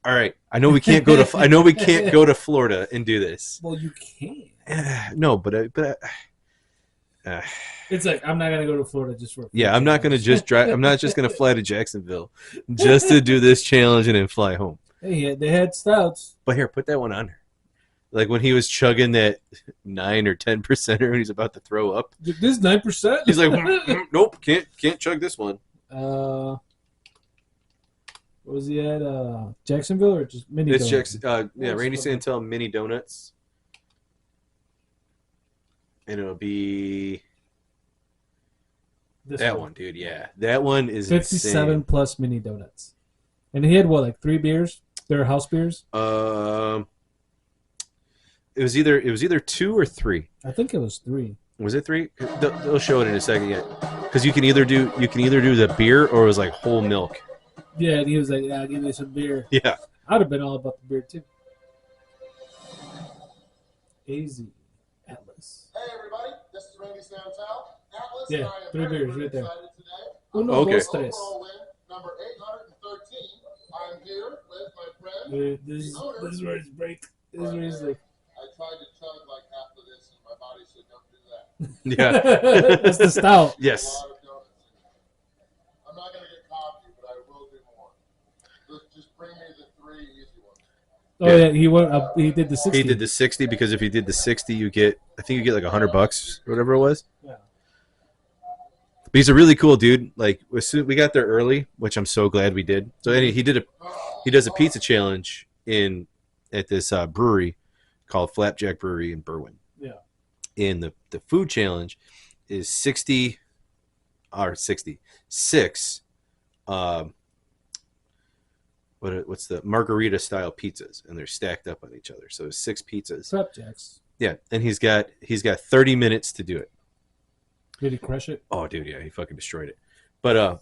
All right, I know we can't go to. I know we can't go to Florida and do this. Well, you can. No, but it's like I'm not gonna go to Florida just for. Yeah, I'm not gonna just drive. I'm not just gonna fly to Jacksonville just to do this challenge and then fly home. Hey, they had stouts. But here, put that one on there. Like when he was chugging that 9 or 10% when he's about to throw up. This is 9%. He's like, nope, can't chug this one. What was he at? Jacksonville or just mini? It's donuts? Randy Santel mini donuts, and it'll be that one, dude. Yeah, that one is 57 insane. plus mini donuts, and he had what, like 3 beers? They're house beers. It was either 2 or 3. I think it was 3. Was it 3? They'll show it in a second yet, because you can either do the beer or it was like whole milk. Yeah, and he was like, "Yeah, give me some beer." Yeah, I'd have been all about the beer too. AZ Atlas. Hey everybody, this is Randy Santel. Atlas Yeah, and I am 3 very, beers very right there. excited today. Uno, Okay. dos, tres. Overall win number 813. I'm here with my friend. This is where it's break. This is where it's like. I tried to chug like half of this, and my body said, "Don't do that." yeah. That's the stout. Yes. A lot of donuts in there. I'm not gonna get coffee, but I will do more. Just bring me the 3 easy ones. Oh yeah, he went. He did the 60. He did the 60 because if you did the 60, you get like $100 or whatever it was. Yeah. But he's a really cool dude. Like as soon we got there early, which I'm so glad we did. So he does a pizza challenge at this brewery called Flapjack Brewery in Berwyn. Yeah. And the food challenge is 6 what's the margarita style pizzas, and they're stacked up on each other. So it's 6 pizzas. Flapjacks. Yeah, and he's got 30 minutes to do it. Did he crush it? Oh, dude, yeah, he fucking destroyed it. But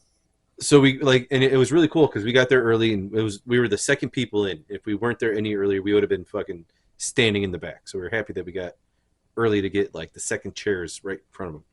so we and it was really cool because we got there early, and we were the second people in. If we weren't there any earlier, we would have been fucking standing in the back. So we were happy that we got early to get like the second chairs right in front of him.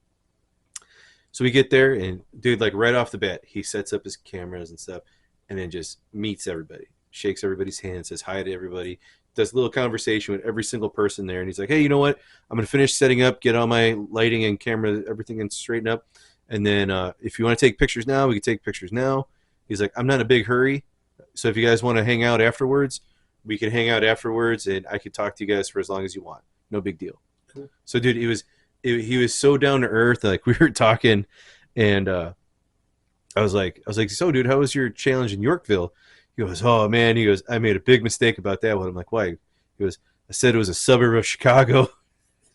So we get there, and dude, like right off the bat, he sets up his cameras and stuff, and then just meets everybody, shakes everybody's hand, says hi to everybody, does a little conversation with every single person there, and he's like, hey, you know what? I'm gonna finish setting up, get all my lighting and camera, everything, and straighten up, and then if you want to take pictures now, we can take pictures now. He's like, I'm not in a big hurry, so if you guys want to hang out afterwards, we can hang out afterwards, and I could talk to you guys for as long as you want. No big deal. Cool. So, dude, he was so down to earth. Like we were talking, and I was like, so, dude, how was your challenge in Yorkville? He goes, oh man. He goes, I made a big mistake about that one. I'm like, why? He goes, I said it was a suburb of Chicago.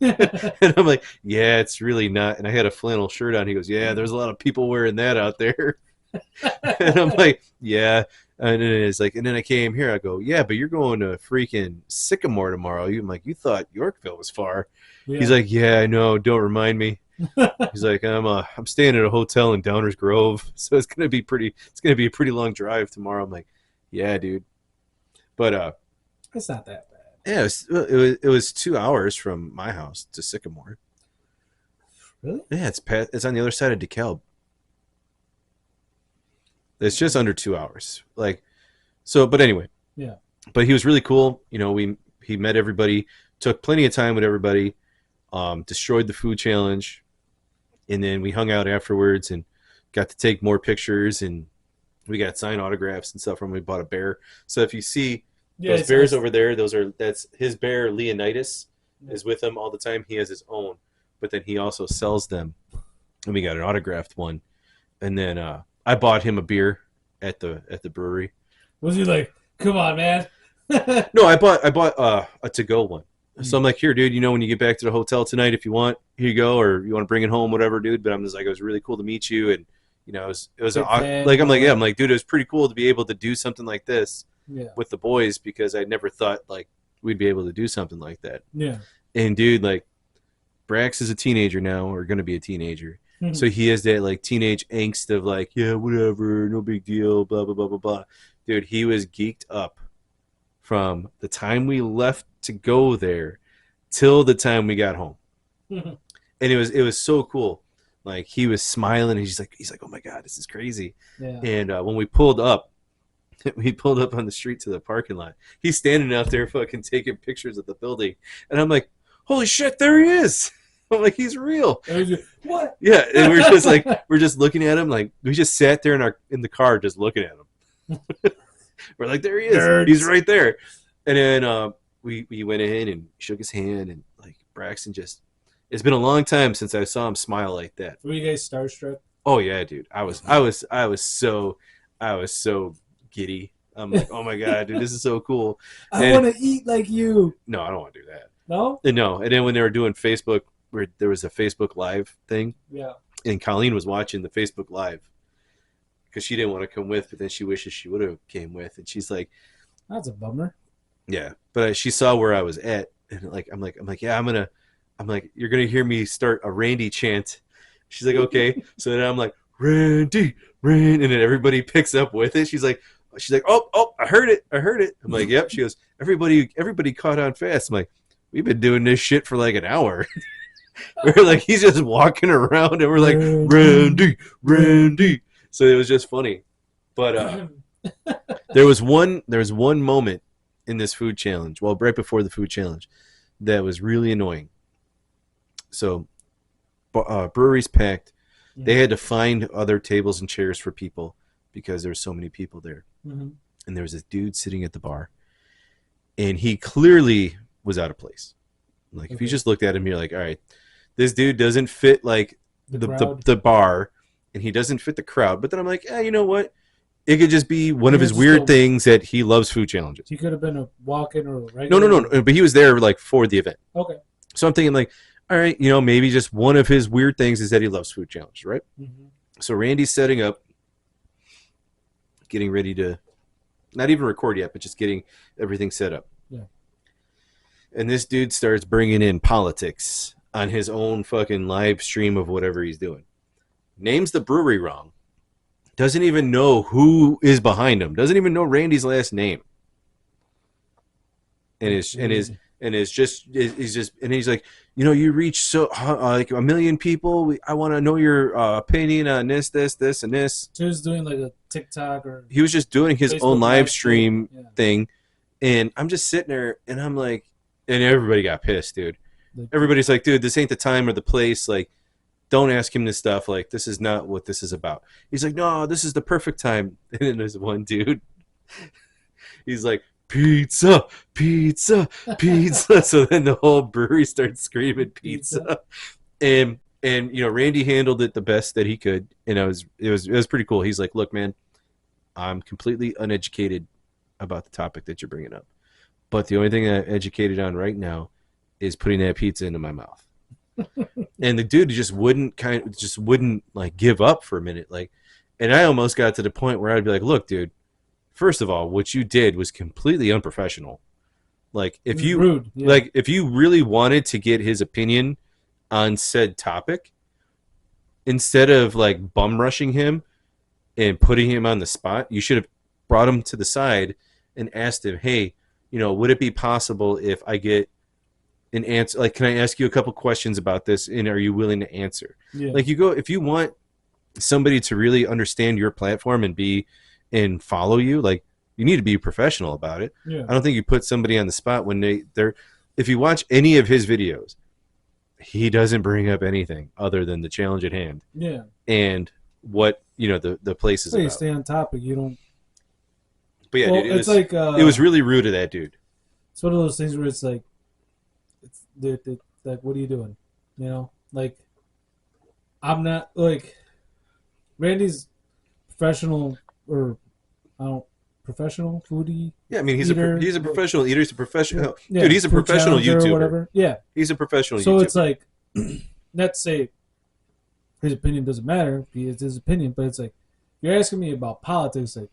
And I'm like, yeah, it's really not. And I had a flannel shirt on. He goes, yeah, there's a lot of people wearing that out there. And I'm like, yeah. And then it's like, and then I came here. I go, yeah, but you're going to freaking Sycamore tomorrow. I'm like, you thought Yorkville was far. Yeah. He's like, yeah, I know. Don't remind me. He's like, I'm staying at a hotel in Downers Grove, so it's gonna be a pretty long drive tomorrow. I'm like, yeah, dude. But it's not that bad. yeah, it was 2 hours from my house to Sycamore. Really? Yeah, it's on the other side of DeKalb. It's just under 2 hours. Like, so, but anyway. Yeah. But he was really cool. You know, he met everybody, took plenty of time with everybody, destroyed the food challenge, and then we hung out afterwards and got to take more pictures, and we got signed autographs and stuff from. We bought a bear. So if you see those bears over there, that's his bear. Leonidas is with him all the time. He has his own, but then he also sells them, and we got an autographed one. And then I bought him a beer at the brewery. Was he like, come on, man? No, I bought a to-go one. So I'm like, here, dude, you know, when you get back to the hotel tonight, if you want, here you go, or you want to bring it home, whatever, dude. But I'm just like, it was really cool to meet you, and you know, it was like, I'm like, dude, it was pretty cool to be able to do something like this with the boys, because I never thought like we'd be able to do something like that. Yeah. And dude, like, Brax is a teenager now, or going to be a teenager, so he has that like teenage angst of like, yeah, whatever, no big deal, blah blah blah blah blah. Dude, he was geeked up from the time we left to go there till the time we got home. And it was so cool. Like, he was smiling, and he's like, oh my God, this is crazy. Yeah. And when we pulled up on the street to the parking lot, he's standing out there fucking taking pictures of the building. And I'm like, holy shit, there he is. I'm like, he's real. What? Yeah. And we're just looking at him. Like, we just sat there in the car just looking at him. We're like, there he is. Nerds. He's right there. And then we went in and shook his hand, and like, Braxton just, it's been a long time since I saw him smile like that. Were you guys starstruck? Oh yeah, dude. I was so giddy. I'm like, oh my God, dude, this is so cool. I want to eat like you. No, I don't want to do that. No? No. And then when they were doing Facebook, where there was a Facebook Live thing, Yeah. and Colleen was watching the Facebook Live because she didn't want to come with, but then she wishes she would have came with, and she's like, That's a bummer. yeah. But she saw where I was at, and like, I'm like, yeah, I'm like, you're gonna hear me start a Randy chant. She's like, okay. So then I'm like, Randy, and then everybody picks up with it. She's like, oh, I heard it. I'm like, yep. She goes, everybody caught on fast. I'm like, we've been doing this shit for like an hour. We're like, he's just walking around, and we're like, Randy. So it was just funny. But there was one moment in this food challenge, well, right before the food challenge, that was really annoying. So brewery's packed. They had to find other tables and chairs for people because there were so many people there. And there was this dude sitting at the bar, and he clearly was out of place. Like, if you just looked at him, you're like, all right, this dude doesn't fit like the bar, and he doesn't fit the crowd. But then I'm like, you know what? It could just be one of his weird things that he loves food challenges. He could have been a walk-in or a regular. No. But he was there like for the event. Okay. So I'm thinking like, all right, you know, maybe just one of his weird things is that he loves food challenges, right? So Randy's setting up, getting ready to not even record yet, but just getting everything set up. Yeah. And this dude starts bringing in politics on his own fucking live stream of whatever he's doing. Names the brewery wrong. Doesn't even know who is behind him. Doesn't even know Randy's last name. And he's like, you know, you reach so like 1 million people. I want to know your opinion on this, and this. So he was doing like a TikTok or. He was just doing his Facebook own live stream thing, and I'm just sitting there, and I'm like, and everybody got pissed, dude. Everybody's like, dude, this ain't the time or the place. Like, don't ask him this stuff. Like, this is not what this is about. He's like, no, this is the perfect time. And then there's one dude. He's like, pizza. So then the whole brewery starts screaming pizza. And you know, Randy handled it the best that he could. And it was pretty cool. He's like, look, man, I'm completely uneducated about the topic that you're bringing up. But the only thing I'm educated on right now is putting that pizza into my mouth. And the dude just wouldn't like give up for a minute. Like, and I almost got to the point where I'd be like, look, dude, first of all, what you did was completely unprofessional. Like, if you rude, yeah. Like, if you really wanted to get his opinion on said topic, instead of like bum rushing him and putting him on the spot, you should have brought him to the side and asked him, hey, you know, would it be possible if I get and answer. Like, can I ask you a couple questions about this? And are you willing to answer? Yeah. Like, if you want somebody to really understand your platform and follow you, like, you need to be professional about it. Yeah. I don't think you put somebody on the spot when they're. If you watch any of his videos, he doesn't bring up anything other than the challenge at hand. Yeah. And what the place is So you about. stay on topic. You don't. But yeah, Well, dude, it's like it was really rude of that dude. It's one of those things where it's like, like, what are you doing? You know, like, I'm not like Randy's professional or professional foodie. Yeah, I mean he's eater, a professional eater. He's a professional yeah, dude. He's a food professional challenger or YouTuber. whatever. Yeah, he's a professional. So YouTuber. it's like, not to say his opinion doesn't matter. It's his opinion, but it's like you're asking me about politics. Like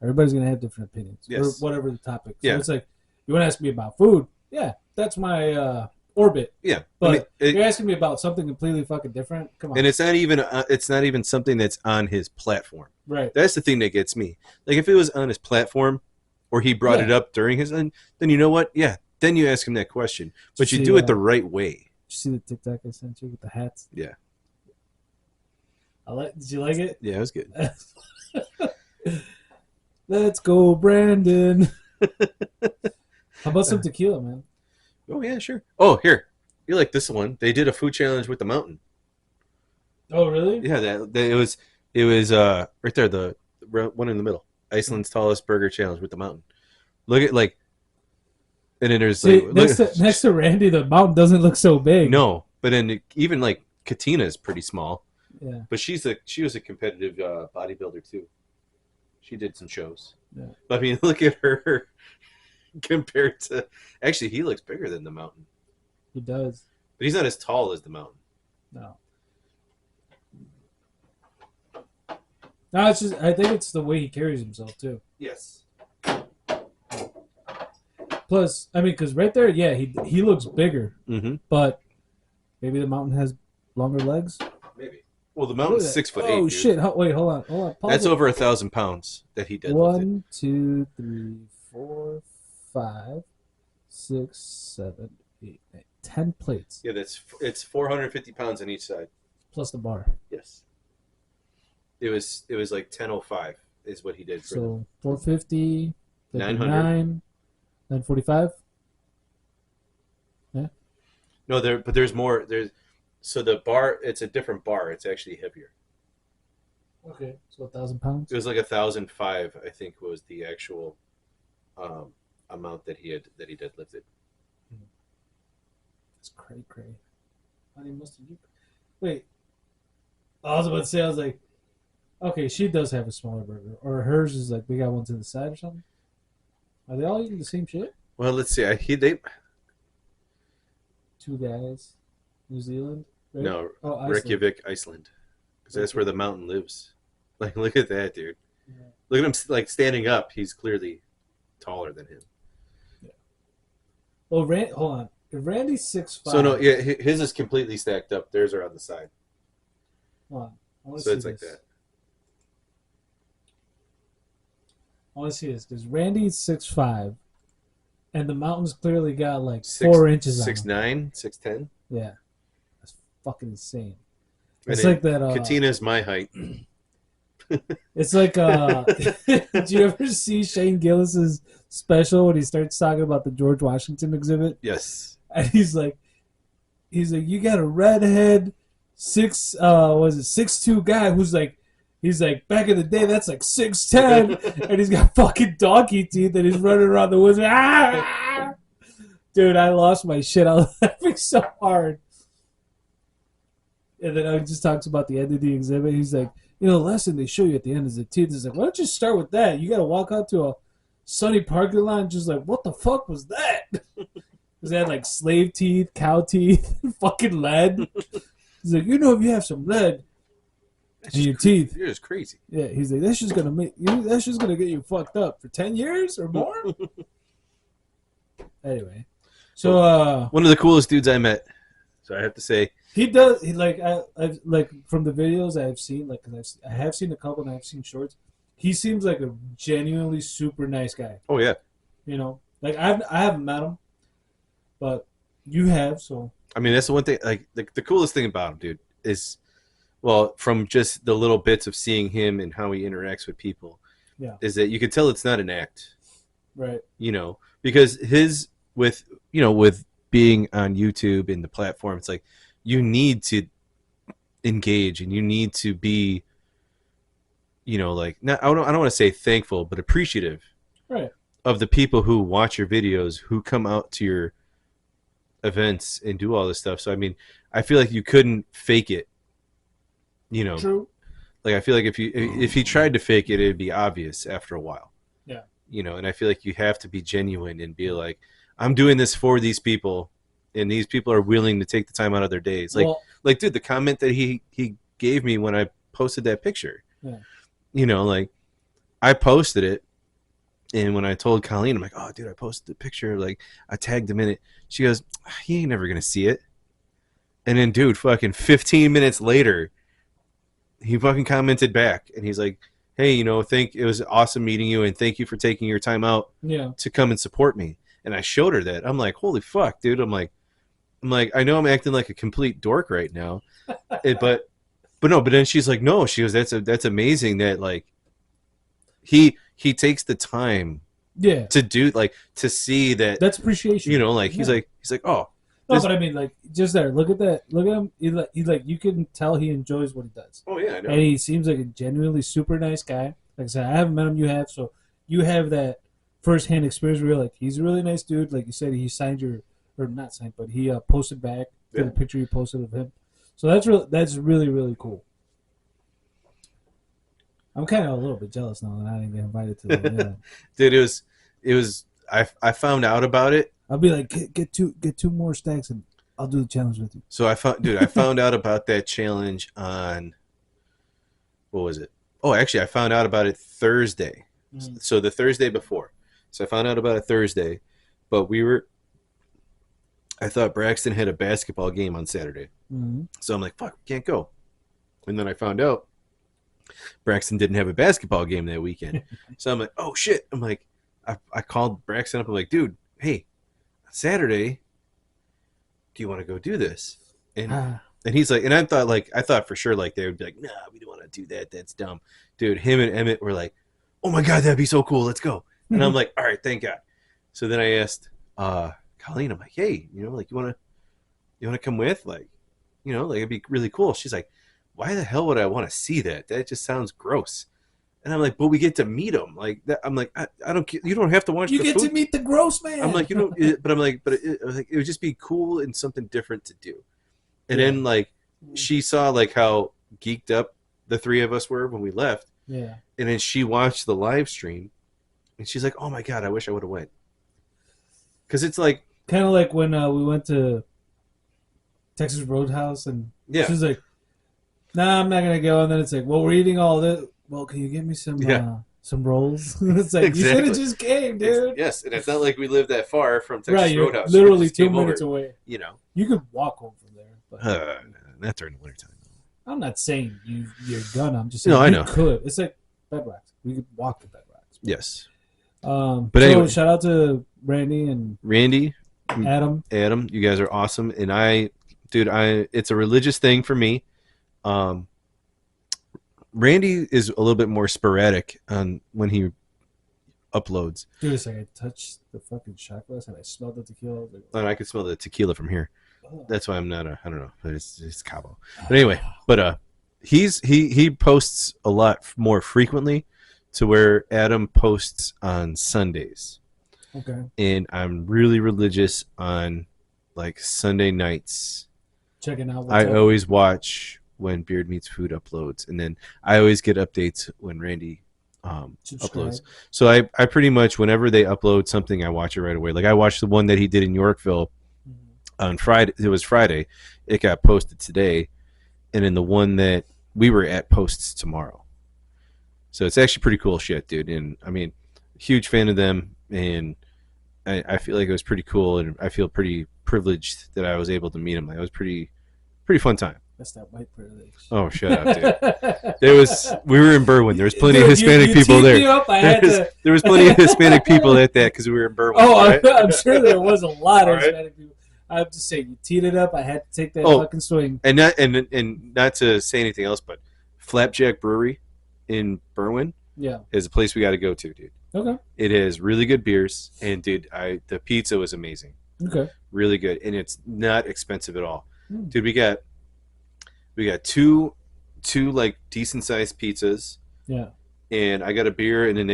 everybody's gonna have different opinions or whatever the topic. So it's like you want to ask me about food. Yeah, that's my orbit. Yeah, but you're asking me about something completely fucking different. Come on. And it's not even something that's on his platform. Right. That's the thing that gets me. Like if it was on his platform, or he brought it up during his, then you know what? Yeah, then you ask him that question. But you do it the right way. Did you see the TikTok I sent you with the hats? Yeah. Did you like it? Yeah, it was good. Let's go, Brandon. How about some tequila, man? Oh yeah, sure. Oh, here. You like this one? They did a food challenge with the mountain. Oh, really? Yeah, it was right there, the one in the middle. Iceland's tallest burger challenge with the mountain. Look at and then there's next to Randy, the mountain doesn't look so big. No, but then even like Katina is pretty small. Yeah. But she was a competitive bodybuilder too. She did some shows. Yeah. But I mean, look at her compared to. Actually, he looks bigger than the mountain. He does. But he's not as tall as the mountain. No. No, it's just I think it's the way he carries himself too. Yes. Plus, I mean, because right there, yeah, he looks bigger. Mm-hmm. But maybe the mountain has longer legs. Maybe. Well, the mountain's 6'8". Oh dude. shit! Wait, hold on. Pause That's it. over 1,000 pounds that he deadlifted. 1, 2, 3, 4, 5, 6, 7, 8, 9, 10 plates. Yeah, it's 450 pounds on each side. Plus the bar. Yes. It was like 10:05 is what he did. So 450, 900. 945. Yeah. No, there's more. So the bar, it's a different bar. It's actually heavier. Okay, so 1,000 pounds. It was like 1,005, I think, was the actual amount that he deadlifted. That's cray. Honey mustard. Wait. I was about to say, I was like, okay, she does have a smaller burger, or hers is like they got one to the side or something. Are they all eating the same shit? Well, let's see. Two guys, New Zealand. Right? No, Iceland. Reykjavik, Iceland, because that's where the mountain lives. Like, look at that, dude. Yeah. Look at him, like standing up. He's clearly taller than him. Yeah. Well, hold on. If Randy's 6'5", So no, yeah, his is completely stacked up. Theirs are on the side. Hold on. I want to So see it's like this. that. I want to see this because Randy's 6'5", and the mountain's clearly got like 4 inches on 6'9", 6'10". Yeah, that's fucking insane. And It's then like that. Katina's my height. It's like. Did you ever see Shane Gillis's special when he starts talking about the George Washington exhibit? Yes. And he's like, you got a redhead 6'2" guy who's like. He's like, back in the day, that's like 6'10", and he's got fucking donkey teeth, and he's running around the woods. Ah! Dude, I lost my shit. I was laughing so hard. And then he just talks about the end of the exhibit. He's like, the lesson they show you at the end is the teeth. He's like, why don't you start with that? You got to walk out to a sunny parking lot and just like, what the fuck was that? Because they had like slave teeth, cow teeth, fucking lead. He's like, if you have some lead, in your teeth. You're just crazy. Yeah, he's like, that's just gonna get you fucked up for 10 years or more. Anyway, so one of the coolest dudes I met. So I have to say, he does. He I've like from the videos I've seen, like, cause I have seen a couple and I've seen shorts. He seems like a genuinely super nice guy. oh yeah, Like I haven't met him, but You have, so. I mean, that's the one thing. Like the coolest thing about him, dude, is from just the little bits of seeing him and how he interacts with people, is that you can tell it's not an act, right? Because with being on YouTube and the platform, it's like you need to engage and you need to be, like not, I don't want to say thankful, but appreciative, right, of the people who watch your videos, who come out to your events and do all this stuff. So I mean, I feel like you couldn't fake it. True. Like I feel like if he tried to fake it, it'd be obvious after a while. Yeah. And I feel like you have to be genuine and be like, I'm doing this for these people, and these people are willing to take the time out of their days. Like dude, the comment that he gave me when I posted that picture. Yeah. Like I posted it, and when I told Colleen, I'm like, oh dude, I posted the picture, like I tagged him in it. She goes, he ain't never gonna see it. And then dude, fucking 15 minutes later, he fucking commented back, and he's like, hey, it was awesome meeting you, and thank you for taking your time out to come and support me. And I showed her that. I'm like, holy fuck, dude. I'm like, I know I'm acting like a complete dork right now, but then she's like, no, she goes, that's amazing that like he takes the time to do, like, to see that. That's appreciation. He's like, oh. No, but I mean, like, just there. Look at that. Look at him. He's like, you can tell he enjoys what he does. Oh yeah, I know. And he seems like a genuinely super nice guy. Like I said, I haven't met him. You have, so you have that first-hand experience where you're like, he's a really nice dude. Like you said, he signed or not signed, but he posted back to the picture you posted of him. So that's really, really cool. I'm kind of a little bit jealous now that I didn't get invited to that. Dude, it was. I found out about it. I'll be like, get two more stacks and I'll do the challenge with you. So I found out about that challenge on, what was it? Oh, actually, I found out about it Thursday. So the Thursday before. So I found out about it Thursday, but I thought Braxton had a basketball game on Saturday. Mm-hmm. So I'm like, fuck, can't go. And then I found out Braxton didn't have a basketball game that weekend. So I'm like, oh shit. I'm like, I called Braxton up. I'm like, dude, hey, Saturday, do you want to go do this? And he's like, and I thought for sure like they would be like, nah, we don't want to do that. That's dumb. Dude, him and Emmett were like, oh my God, that'd be so cool. Let's go. And I'm like, all right, thank God. So then I asked Colleen, I'm like, hey, like you want to come with? Like, like it'd be really cool. She's like, why the hell would I want to see that? That just sounds gross. And I'm like, but we get to meet him. Like that. I'm like, I don't. You don't have to watch. You get food. To meet the gross man. I'm like, but I'm like, it would just be cool and something different to do. And then like, she saw like how geeked up the three of us were when we left. Yeah. And then she watched the live stream, and she's like, oh my God, I wish I would have went. Because it's like kind of like when we went to Texas Roadhouse, and she's like, nah, I'm not gonna go. And then it's like, well, we're eating all this. Well, can you get me some rolls? It's like, you should have just came, dude. Yes, and it's not like we live that far from Texas Roadhouse. Literally 2 minutes away. You could walk home from there. But not during the wintertime. I'm not saying you're gonna. I'm just saying I know. Could. It's like Bedrocks. We could walk to Bedrocks. Yes. But anyway, shout out to Randy, Adam. You guys are awesome, and it's a religious thing for me. Randy is a little bit more sporadic on when he uploads. Dude, it's like I touched the fucking shot glass and I smelled the tequila. And I could smell the tequila from here. Oh. That's why I'm not I don't know, but it's Cabo. But anyway, he posts a lot more frequently to where Adam posts on Sundays. Okay. And I'm really religious on like Sunday nights. Checking out. I always watch when Beard Meets Food uploads, and then I always get updates when Randy uploads. So I pretty much, whenever they upload something, I watch it right away. Like I watched the one that he did in Yorkville on Friday. It was Friday. It got posted today, and then the one that we were at posts tomorrow. So it's actually pretty cool shit, dude. And I mean, huge fan of them, and I feel like it was pretty cool, and I feel pretty privileged that I was able to meet him. Like, it was pretty fun time. That's that white privilege. Oh, shut up, dude. We were in Berwyn. There was plenty of Hispanic people there. There was plenty of Hispanic people at that because we were in Berwyn. Oh, right? I'm sure there was a lot of Hispanic people. I'm just saying, you teed it up. I had to take that Oh. fucking swing. And not to say anything else, but Flapjack Brewery in Berwyn Yeah. is a place we got to go to, dude. Okay. It has really good beers, and dude, the pizza was amazing, Okay. really good, and it's not expensive at all, Mm. dude. We got two like decent sized pizzas, Yeah. and I got a beer, and then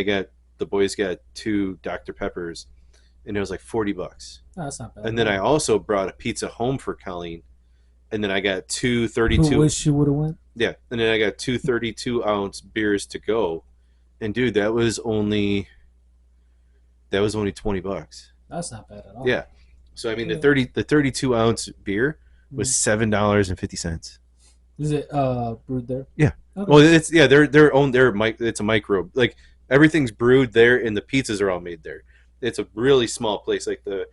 the boys got 2 Dr. Peppers, and it was like $40. Oh, that's not bad. And then I also brought a pizza home for Colleen, and then I got 2 Who 32. wish you would have went? Yeah, and then I got 2 32-ounce beers to go, and dude, that was only $20. That's not bad at all. Yeah, so I mean Yeah. the 32-ounce beer was $7.50. Is it brewed there? Yeah. Okay. Well, it's it's a micro, like everything's brewed there, and the pizzas are all made there. It's a really small place. Like the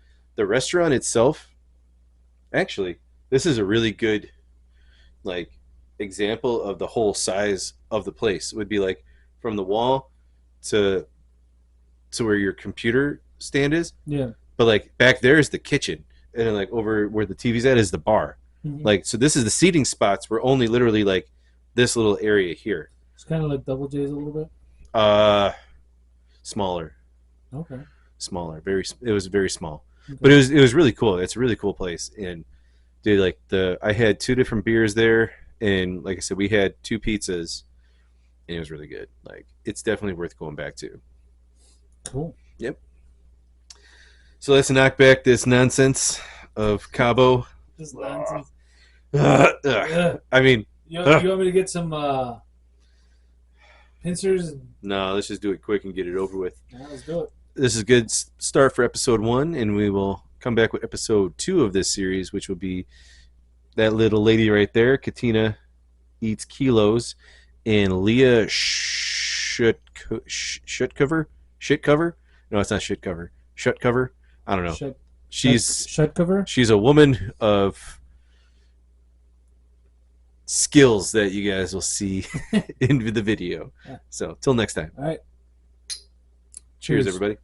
restaurant itself, actually, this is a really good like example of the whole size of the place. It would be like from the wall to where your computer stand is, Yeah. but like back there is the kitchen, and then like over where the TV's at is the bar. Mhm. Like, so this is the seating spots. We're only literally like this little area here. It's kind of like Double J's a little bit. Smaller. Okay. It was very small, Okay. but it was really cool. It's a really cool place, and dude, like I had 2 different beers there, and like I said, we had 2 pizzas, and it was really good. Like, it's definitely worth going back to. Cool. Yep. So let's knock back this nonsense of Cabo. Just nonsense. I mean, You want me to get some pincers? no, let's just do it quick and get it over with. Yeah, let's do it. This is a good start for episode 1, and we will come back with episode 2 of this series, which will be that little lady right there, Katina Eats Kilos, and Leah Shitcover? No, it's not Shitcover. Shutcover? I don't know. Shut cover? She's a woman of skills that you guys will see in the video. Yeah. So, till next time. All right. Cheers Cheers. everybody.